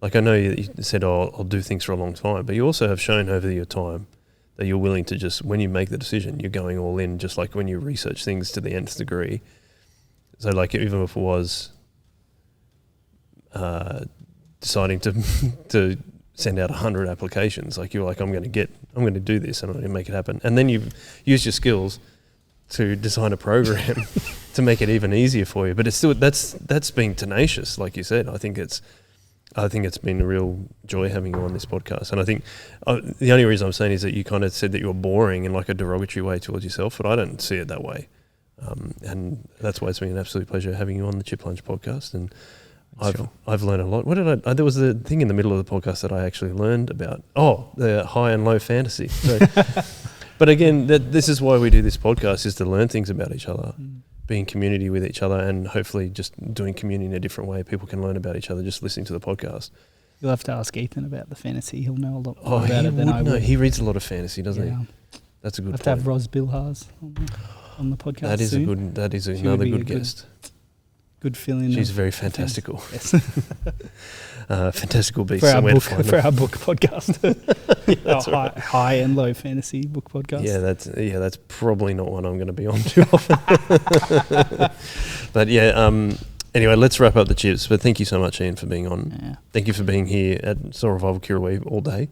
Speaker 1: Like I know you said, I'll do things for a long time, but you also have shown over your time that you're willing to just, when you make the decision, you're going all in, just like when you research things to the nth degree. So like even if it was deciding to send out 100 applications, like you're like, I'm going to do this and I'm going to make it happen. And then you use your skills to design a program to make it even easier for you. But it's still, that's being tenacious, like you said. I think it's been a real joy having you on this podcast. And I think the only reason I'm saying is that you kind of said that you were boring in like a derogatory way towards yourself, but I don't see it that way. And that's why it's been an absolute pleasure having you on the Chip Lunch podcast. And I've learned a lot. There was a thing in the middle of the podcast that I actually learned about. Oh, the high and low fantasy. So, but again, this is why we do this podcast, is to learn things about each other. Be in community with each other, and hopefully just doing community in a different way. People can learn about each other just listening to the podcast.
Speaker 2: You'll have to ask Ethan about the fantasy. He'll know a lot more about it than I would.
Speaker 1: He reads a lot of fantasy, doesn't he? That's a good point.
Speaker 2: Have to have Ros Bilhars on the podcast.
Speaker 1: That is another good guest.
Speaker 2: Good feeling.
Speaker 1: She's very fantastical.
Speaker 2: Yes.
Speaker 1: Fantastical beasts.
Speaker 2: For our book podcast. Our high and low fantasy book podcast.
Speaker 1: Yeah, that's probably not one I'm going to be on too often. But anyway, let's wrap up the chips. But thank you so much, Ian, for being on. Yeah. Thank you for being here at Soul Revival Kirrawee all day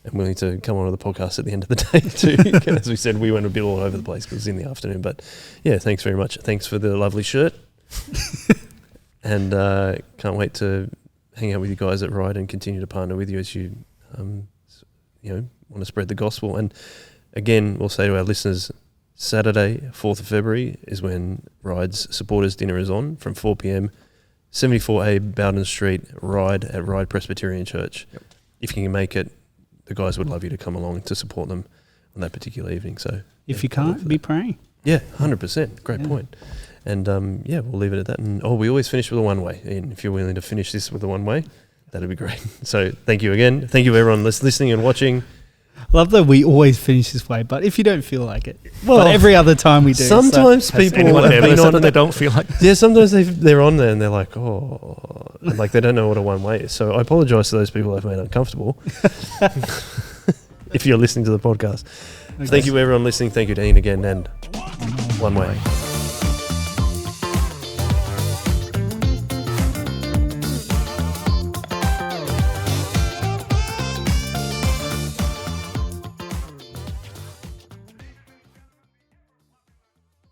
Speaker 1: and willing to come on to the podcast at the end of the day too. As we said, we went a bit all over the place because it was in the afternoon. But yeah, thanks very much. Thanks for the lovely shirt. And can't wait to hang out with you guys at Ride and continue to partner with you as you want to spread the gospel. And again, we'll say to our listeners, Saturday, 4th of February is when Ride's supporters dinner is on from 4 p.m, 74A Bowden Street, Ride at Ride Presbyterian Church. Yep. If you can make it, the guys would love you to come along to support them on that particular evening. So
Speaker 2: if you can't, be praying.
Speaker 1: Yeah, 100%. Great point. And yeah, we'll leave it at that. And we always finish with a one way. And if you're willing to finish this with a one way, that'd be great. So thank you again. Thank you everyone listening and watching.
Speaker 2: Love that we always finish this way, but if you don't feel like it, but every other time we do.
Speaker 1: Sometimes people have been on
Speaker 3: they don't feel like.
Speaker 1: Yeah, sometimes they're on there and they're like, oh, and like they don't know what a one way is. So I apologise to those people I've made uncomfortable. If you're listening to the podcast, thank you everyone listening. Thank you, Dean, again, and one way.